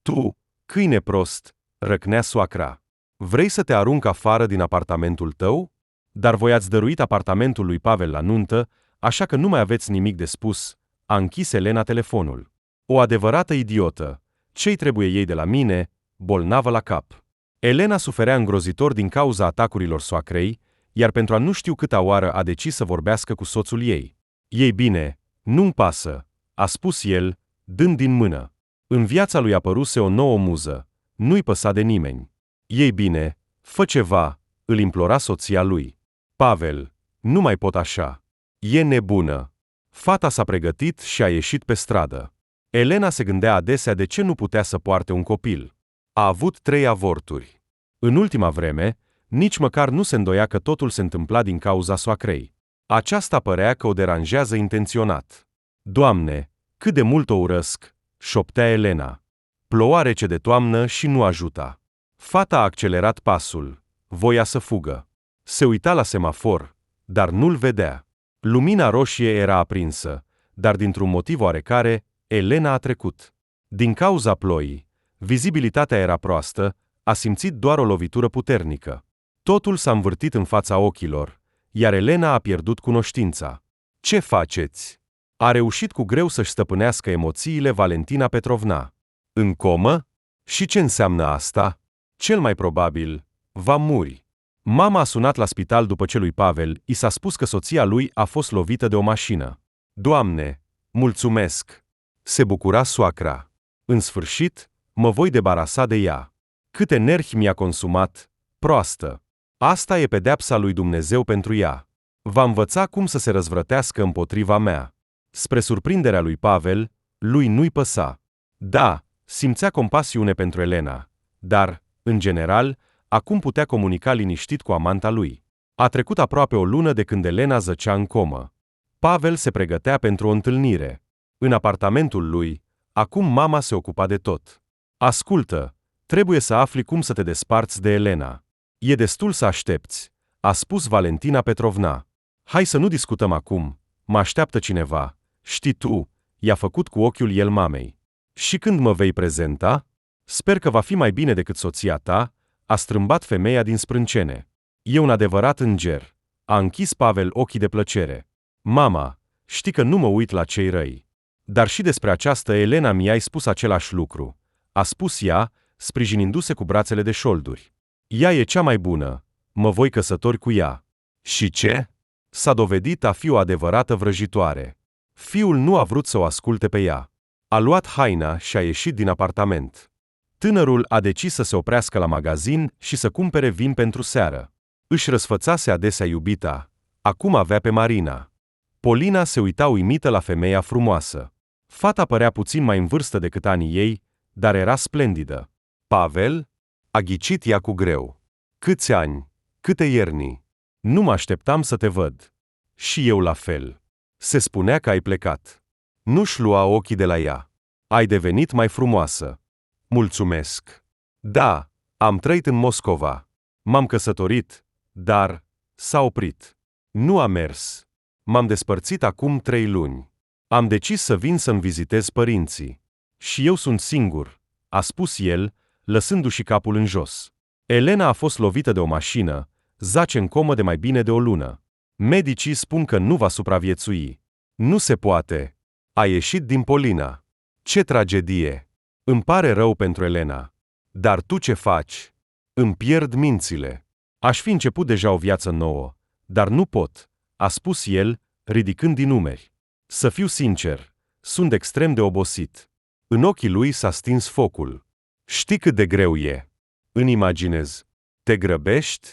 tu, câine prost, răcnea soacra. Vrei să te arunc afară din apartamentul tău? Dar voi ați dăruit apartamentul lui Pavel la nuntă, așa că nu mai aveți nimic de spus, a închis Elena telefonul. O adevărată idiotă. Ce-i trebuie ei de la mine, bolnavă la cap? Elena suferea îngrozitor din cauza atacurilor soacrei, iar pentru a nu știu câta oară a decis să vorbească cu soțul ei. Ei bine, nu-mi pasă, a spus el, dând din mână. În viața lui apăruse o nouă muză, nu-i păsa de nimeni. Ei bine, fă ceva, îl implora soția lui. Pavel, nu mai pot așa. E nebună. Fata s-a pregătit și a ieșit pe stradă. Elena se gândea adesea de ce nu putea să poarte un copil. A avut 3 avorturi. În ultima vreme, nici măcar nu se îndoia că totul se întâmpla din cauza soacrei. Aceasta părea că o deranjează intenționat. Doamne, cât de mult o urăsc, șoptea Elena. Ploua rece de toamnă și nu ajuta. Fata a accelerat pasul. Voia să fugă. Se uita la semafor, dar nu-l vedea. Lumina roșie era aprinsă, dar dintr-un motiv oarecare, Elena a trecut. Din cauza ploii, vizibilitatea era proastă, a simțit doar o lovitură puternică. Totul s-a învârtit în fața ochilor, iar Elena a pierdut cunoștința. Ce faceți? A reușit cu greu să-și stăpânească emoțiile Valentina Petrovna. În comă? Și ce înseamnă asta? Cel mai probabil, va muri. Mama a sunat la spital după ce lui Pavel i s-a spus că soția lui a fost lovită de o mașină. Doamne, mulțumesc! Se bucura soacra. În sfârșit, mă voi debarasa de ea. Câte nervi mi-a consumat, proastă! Asta e pedeapsa lui Dumnezeu pentru ea. Va învăța cum să se răzvrătească împotriva mea. Spre surprinderea lui Pavel, lui nu-i păsa. Da, simțea compasiune pentru Elena, dar, în general, acum putea comunica liniștit cu amanta lui. A trecut aproape o lună de când Elena zăcea în comă. Pavel se pregătea pentru o întâlnire. În apartamentul lui, acum mama se ocupa de tot. Ascultă, trebuie să afli cum să te desparți de Elena. E destul să aștepți, a spus Valentina Petrovna. Hai să nu discutăm acum, mă așteaptă cineva. Știi tu, i-a făcut cu ochiul el mamei. Și când mă vei prezenta? Sper că va fi mai bine decât soția ta, a strâmbat femeia din sprâncene. E un adevărat înger. A închis Pavel ochii de plăcere. Mama, știi că nu mă uit la cei răi. Dar și despre această Elena mi-ai spus același lucru, a spus ea, sprijinindu-se cu brațele de șolduri. Ea e cea mai bună, mă voi căsători cu ea. Și ce? S-a dovedit a fi o adevărată vrăjitoare. Fiul nu a vrut să o asculte pe ea. A luat haina și a ieșit din apartament. Tânărul a decis să se oprească la magazin și să cumpere vin pentru seară. Își răsfățase adesea iubita. Acum avea pe Marina. Polina se uita uimită la femeia frumoasă. Fata părea puțin mai în vârstă decât anii ei, dar era splendidă. Pavel? A ghicit ea cu greu. Câți ani? Câte iernii? Nu mă așteptam să te văd. Și eu la fel. Se spunea că ai plecat. Nu-și lua ochii de la ea. Ai devenit mai frumoasă. Mulțumesc. Da, am trăit în Moscova. M-am căsătorit, dar s-a oprit. Nu a mers. M-am despărțit acum 3 luni. Am decis să vin să-mi vizitez părinții. Și eu sunt singur, a spus el, lăsându-și capul în jos. Elena a fost lovită de o mașină, zace în comă de mai bine de o lună. Medicii spun că nu va supraviețui. Nu se poate. A ieșit din Polina. Ce tragedie! Îmi pare rău pentru Elena. Dar tu ce faci? Îmi pierd mințile. Aș fi început deja o viață nouă, dar nu pot, a spus el, ridicând din umeri. Să fiu sincer, sunt extrem de obosit. În ochii lui s-a stins focul. Știi cât de greu e? Îmi imaginez. Te grăbești?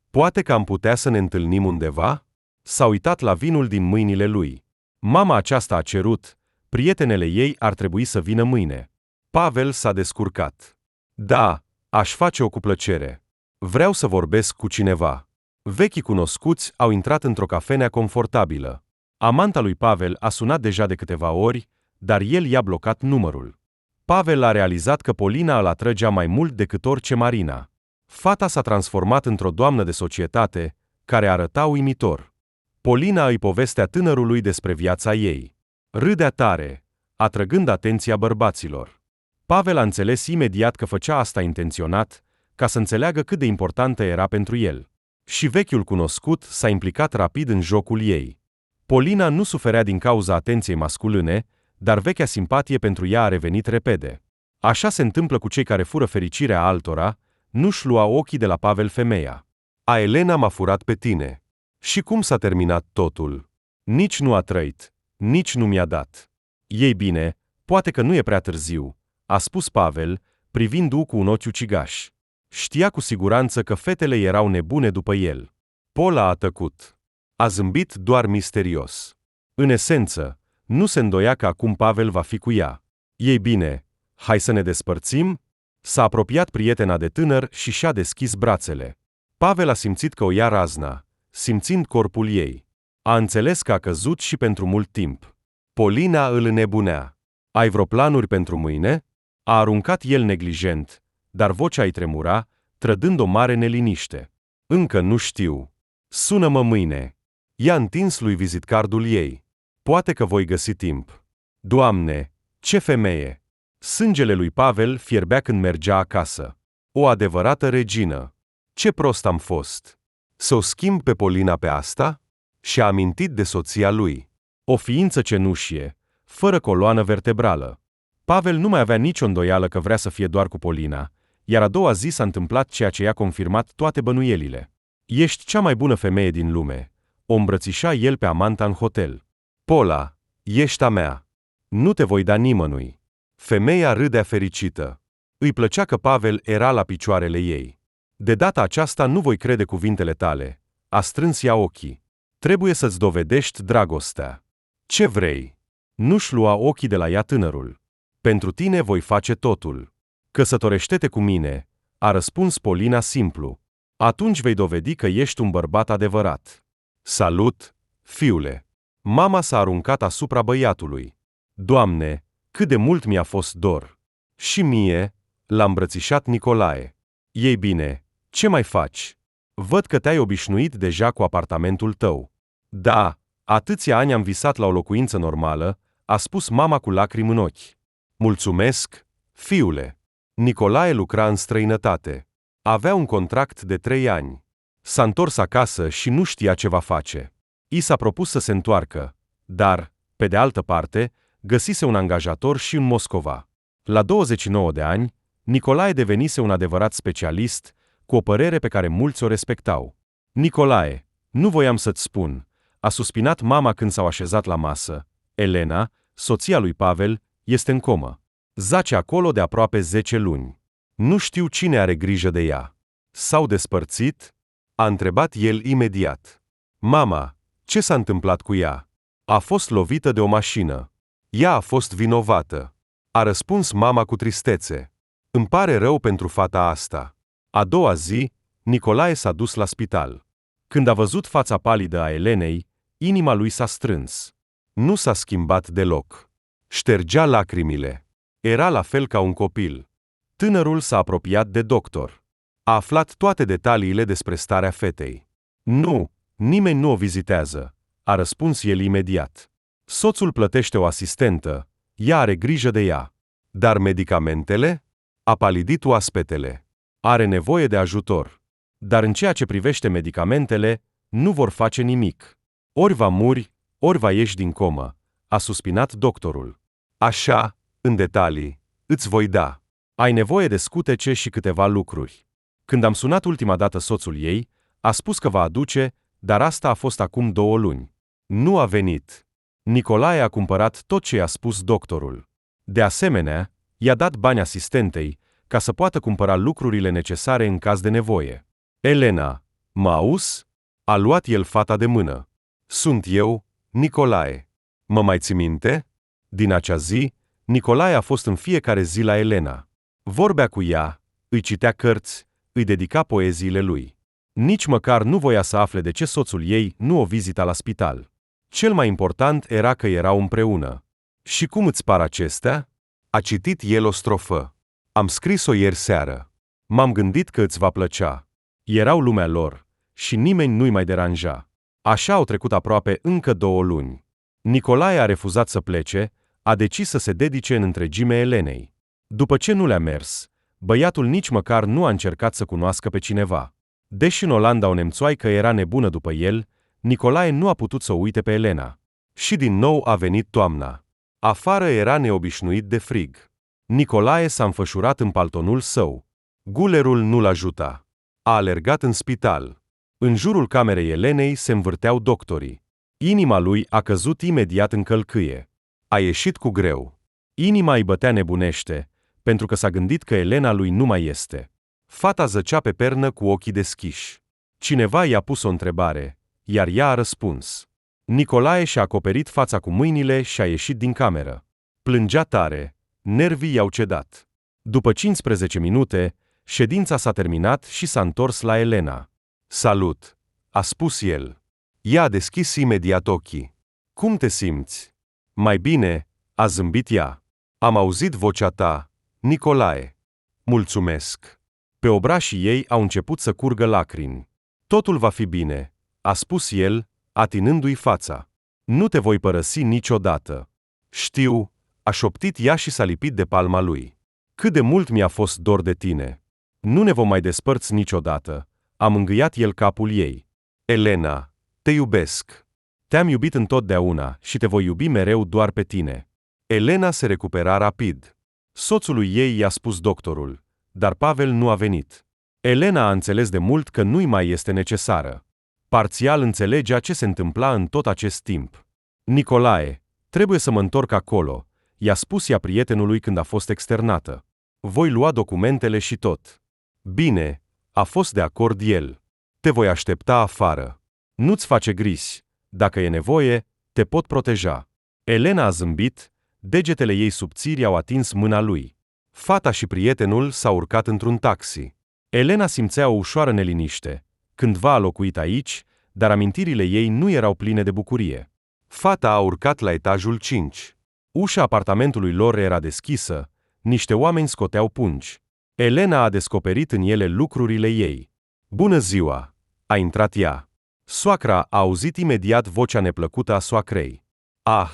Poate că am putea să ne întâlnim undeva? S-a uitat la vinul din mâinile lui. Mama aceasta a cerut, prietenele ei ar trebui să vină mâine. Pavel s-a descurcat. Da, aș face-o cu plăcere. Vreau să vorbesc cu cineva. Vechii cunoscuți au intrat într-o cafenea confortabilă. Amanta lui Pavel a sunat deja de câteva ori, dar el i-a blocat numărul. Pavel a realizat că Polina îl atrăgea mai mult decât orice Marina. Fata s-a transformat într-o doamnă de societate, care arăta uimitor. Polina îi povestea tânărului despre viața ei. Râdea tare, atrăgând atenția bărbaților. Pavel a înțeles imediat că făcea asta intenționat, ca să înțeleagă cât de importantă era pentru el. Și vechiul cunoscut s-a implicat rapid în jocul ei. Polina nu suferea din cauza atenției masculine, dar vechea simpatie pentru ea a revenit repede. Așa se întâmplă cu cei care fură fericirea altora, nu-și lua ochii de la Pavel femeia. A Elena m-a furat pe tine. Și cum s-a terminat totul? Nici nu a trăit, nici nu mi-a dat. Ei bine, poate că nu e prea târziu, a spus Pavel, privind-o cu un ochi ucigaș. Știa cu siguranță că fetele erau nebune după el. Pola a tăcut. A zâmbit doar misterios. În esență, nu se îndoia că acum Pavel va fi cu ea. Ei bine, hai să ne despărțim? S-a apropiat prietena de tânăr și și-a deschis brațele. Pavel a simțit că o ia razna, simțind corpul ei. A înțeles că a căzut și pentru mult timp. Polina îl înnebunea. Ai vreo planuri pentru mâine? A aruncat el neglijent, dar vocea îi tremura, trădând o mare neliniște. Încă nu știu. Sună-mă mâine. I-a întins lui vizitcardul ei. Poate că voi găsi timp. Doamne, ce femeie! Sângele lui Pavel fierbea când mergea acasă. O adevărată regină. Ce prost am fost! Să o schimb pe Polina pe asta? Și-a amintit de soția lui. O ființă cenușie, fără coloană vertebrală. Pavel nu mai avea nicio îndoială că vrea să fie doar cu Polina, iar a doua zi s-a întâmplat ceea ce i-a confirmat toate bănuielile. Ești cea mai bună femeie din lume. O îmbrățișa el pe amanta în hotel. Pola, ești a mea. Nu te voi da nimănui. Femeia râdea fericită. Îi plăcea că Pavel era la picioarele ei. De data aceasta nu voi crede cuvintele tale. A strâns ea ochii. Trebuie să-ți dovedești dragostea. Ce vrei? Nu-și lua ochii de la ea tânărul. Pentru tine voi face totul. Căsătorește-te cu mine, a răspuns Polina simplu. Atunci vei dovedi că ești un bărbat adevărat. Salut, fiule. Mama s-a aruncat asupra băiatului. Doamne, cât de mult mi-a fost dor. Și mie, l-a îmbrățișat Nicolae. Ei bine, ce mai faci? Văd că te-ai obișnuit deja cu apartamentul tău. Da, atâția ani am visat la o locuință normală, a spus mama cu lacrimi în ochi. Mulțumesc, fiule. Nicolae lucra în străinătate. Avea un contract de 3 ani. S-a întors acasă și nu știa ce va face. I s-a propus să se întoarcă, dar, pe de altă parte, găsise un angajator și în Moscova. La 29 de ani, Nicolae devenise un adevărat specialist, cu o părere pe care mulți o respectau. Nicolae, nu voiam să-ți spun, a suspinat mama când s-au așezat la masă. Elena, soția lui Pavel, este în comă. Zace acolo de aproape 10 luni. Nu știu cine are grijă de ea. S-au despărțit? A întrebat el imediat. Mama, ce s-a întâmplat cu ea? A fost lovită de o mașină. Ea a fost vinovată. A răspuns mama cu tristețe. Îmi pare rău pentru fata asta. A doua zi, Nicolae s-a dus la spital. Când a văzut fața palidă a Elenei, inima lui s-a strâns. Nu s-a schimbat deloc. Ștergea lacrimile. Era la fel ca un copil. Tânărul s-a apropiat de doctor. A aflat toate detaliile despre starea fetei. Nu, nimeni nu o vizitează, a răspuns el imediat. Soțul plătește o asistentă, ea are grijă de ea. Dar medicamentele? A palidit oaspetele. Are nevoie de ajutor. Dar în ceea ce privește medicamentele, nu vor face nimic. Ori va muri, ori va ieși din comă, a suspinat doctorul. Așa, în detalii, îți voi da. Ai nevoie de scutece și câteva lucruri. Când am sunat ultima dată soțul ei, a spus că va aduce, dar asta a fost acum 2 luni. Nu a venit. Nicolae a cumpărat tot ce i-a spus doctorul. De asemenea, i-a dat bani asistentei, ca să poată cumpăra lucrurile necesare în caz de nevoie. Elena, mă auzi? A luat el fata de mână. Sunt eu, Nicolae. Mă mai ții minte? Din acea zi, Nicolae a fost în fiecare zi la Elena. Vorbea cu ea, îi citea cărți, îi dedica poeziile lui. Nici măcar nu voia să afle de ce soțul ei nu o vizita la spital. Cel mai important era că erau împreună. Și cum îți par acestea? A citit el o strofă. Am scris-o ieri seară. M-am gândit că îți va plăcea. Erau lumea lor și nimeni nu-i mai deranja. Așa au trecut aproape încă 2 luni. Nicolae a refuzat să plece, a decis să se dedice în întregime Elenei. După ce nu le-a mers, băiatul nici măcar nu a încercat să cunoască pe cineva. Deși în Olanda o nemțoaică era nebună după el, Nicolae nu a putut să o uite pe Elena. Și din nou a venit toamna. Afară era neobișnuit de frig. Nicolae s-a înfășurat în paltonul său. Gulerul nu-l ajuta. A alergat în spital. În jurul camerei Elenei se învârteau doctorii. Inima lui a căzut imediat în călcâie. A ieșit cu greu. Inima îi bătea nebunește, pentru că s-a gândit că Elena lui nu mai este. Fata zăcea pe pernă cu ochii deschiși. Cineva i-a pus o întrebare, iar ea a răspuns. Nicolae și-a acoperit fața cu mâinile și a ieșit din cameră. Plângea tare, nervii i-au cedat. După 15 minute, ședința s-a terminat și s-a întors la Elena. Salut, a spus el. Ea a deschis imediat ochii. Cum te simți? Mai bine, a zâmbit ea. Am auzit vocea ta, Nicolae. Mulțumesc. Pe obrașii ei au început să curgă lacrimi. Totul va fi bine, a spus el, atinându-i fața. Nu te voi părăsi niciodată. Știu, a șoptit ea și s-a lipit de palma lui. Cât de mult mi-a fost dor de tine. Nu ne vom mai despărți niciodată, a mângâiat el capul ei. Elena, te iubesc. Te-am iubit întotdeauna și te voi iubi mereu doar pe tine. Elena se recupera rapid. Soțului ei i-a spus doctorul, dar Pavel nu a venit. Elena a înțeles de mult că nu-i mai este necesară. Parțial înțelegea ce se întâmpla în tot acest timp. Nicolae, trebuie să mă întorc acolo, i-a spus ea prietenului când a fost externată. Voi lua documentele și tot. Bine, a fost de acord el. Te voi aștepta afară. Nu-ți face griji. Dacă e nevoie, te pot proteja. Elena a zâmbit, degetele ei subțiri au atins mâna lui. Fata și prietenul s-au urcat într-un taxi. Elena simțea o ușoară neliniște. Cândva a locuit aici, dar amintirile ei nu erau pline de bucurie. Fata a urcat la etajul 5. Ușa apartamentului lor era deschisă, niște oameni scoteau pungi. Elena a descoperit în ele lucrurile ei. Bună ziua! A intrat ea. Soacra a auzit imediat vocea neplăcută a soacrei. Ah,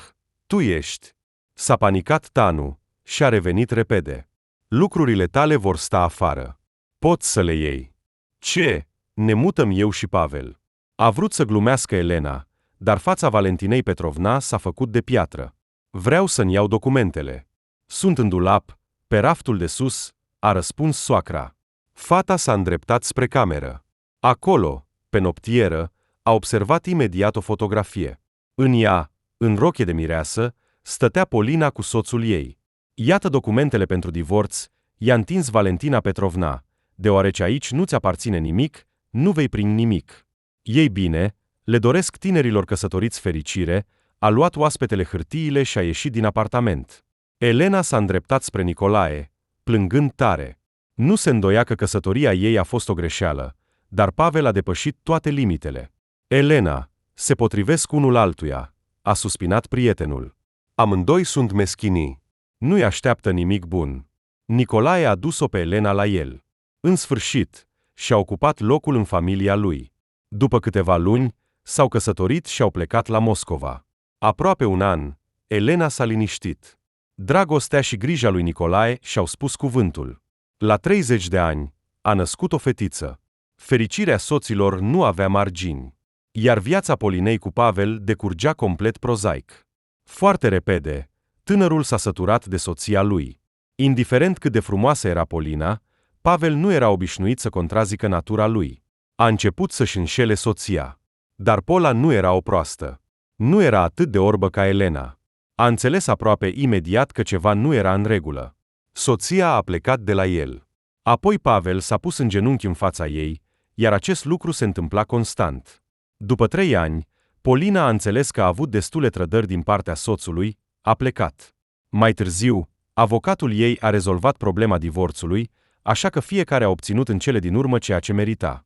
tu ești! S-a panicat Tanu și a revenit repede. Lucrurile tale vor sta afară. Poți să le iei. Ce? Ne mutăm eu și Pavel. A vrut să glumească Elena, dar fața Valentinei Petrovna s-a făcut de piatră. Vreau să-mi iau documentele. Sunt în dulap, pe raftul de sus, a răspuns soacra. Fata s-a îndreptat spre cameră. Acolo, pe noptieră, a observat imediat o fotografie. În ea, în rochie de mireasă, stătea Polina cu soțul ei. Iată documentele pentru divorț, i-a întins Valentina Petrovna. Deoarece aici nu-ți aparține nimic, nu vei primi nimic. Ei bine, le doresc tinerilor căsătoriți fericire, a luat oaspetele hârtiile și a ieșit din apartament. Elena s-a îndreptat spre Nicolae, plângând tare. Nu se îndoia că căsătoria ei a fost o greșeală, dar Pavel a depășit toate limitele. Elena, se potrivesc unul altuia, a suspinat prietenul. Amândoi sunt meschinii. Nu-i așteaptă nimic bun. Nicolae a dus-o pe Elena la el. În sfârșit, și-a ocupat locul în familia lui. După câteva luni, s-au căsătorit și au plecat la Moscova. Aproape un an, Elena s-a liniștit. Dragostea și grija lui Nicolae și-au spus cuvântul. La 30 de ani, a născut o fetiță. Fericirea soților nu avea margini. Iar viața Polinei cu Pavel decurgea complet prozaic. Foarte repede, tânărul s-a săturat de soția lui. Indiferent cât de frumoasă era Polina, Pavel nu era obișnuit să contrazică natura lui. A început să-și înșele soția. Dar Pola nu era o proastă. Nu era atât de orbă ca Elena. A înțeles aproape imediat că ceva nu era în regulă. Soția a plecat de la el. Apoi Pavel s-a pus în genunchi în fața ei, iar acest lucru se întâmpla constant. După 3 ani, Polina a înțeles că a avut destule trădări din partea soțului, a plecat. Mai târziu, avocatul ei a rezolvat problema divorțului, așa că fiecare a obținut în cele din urmă ceea ce merita.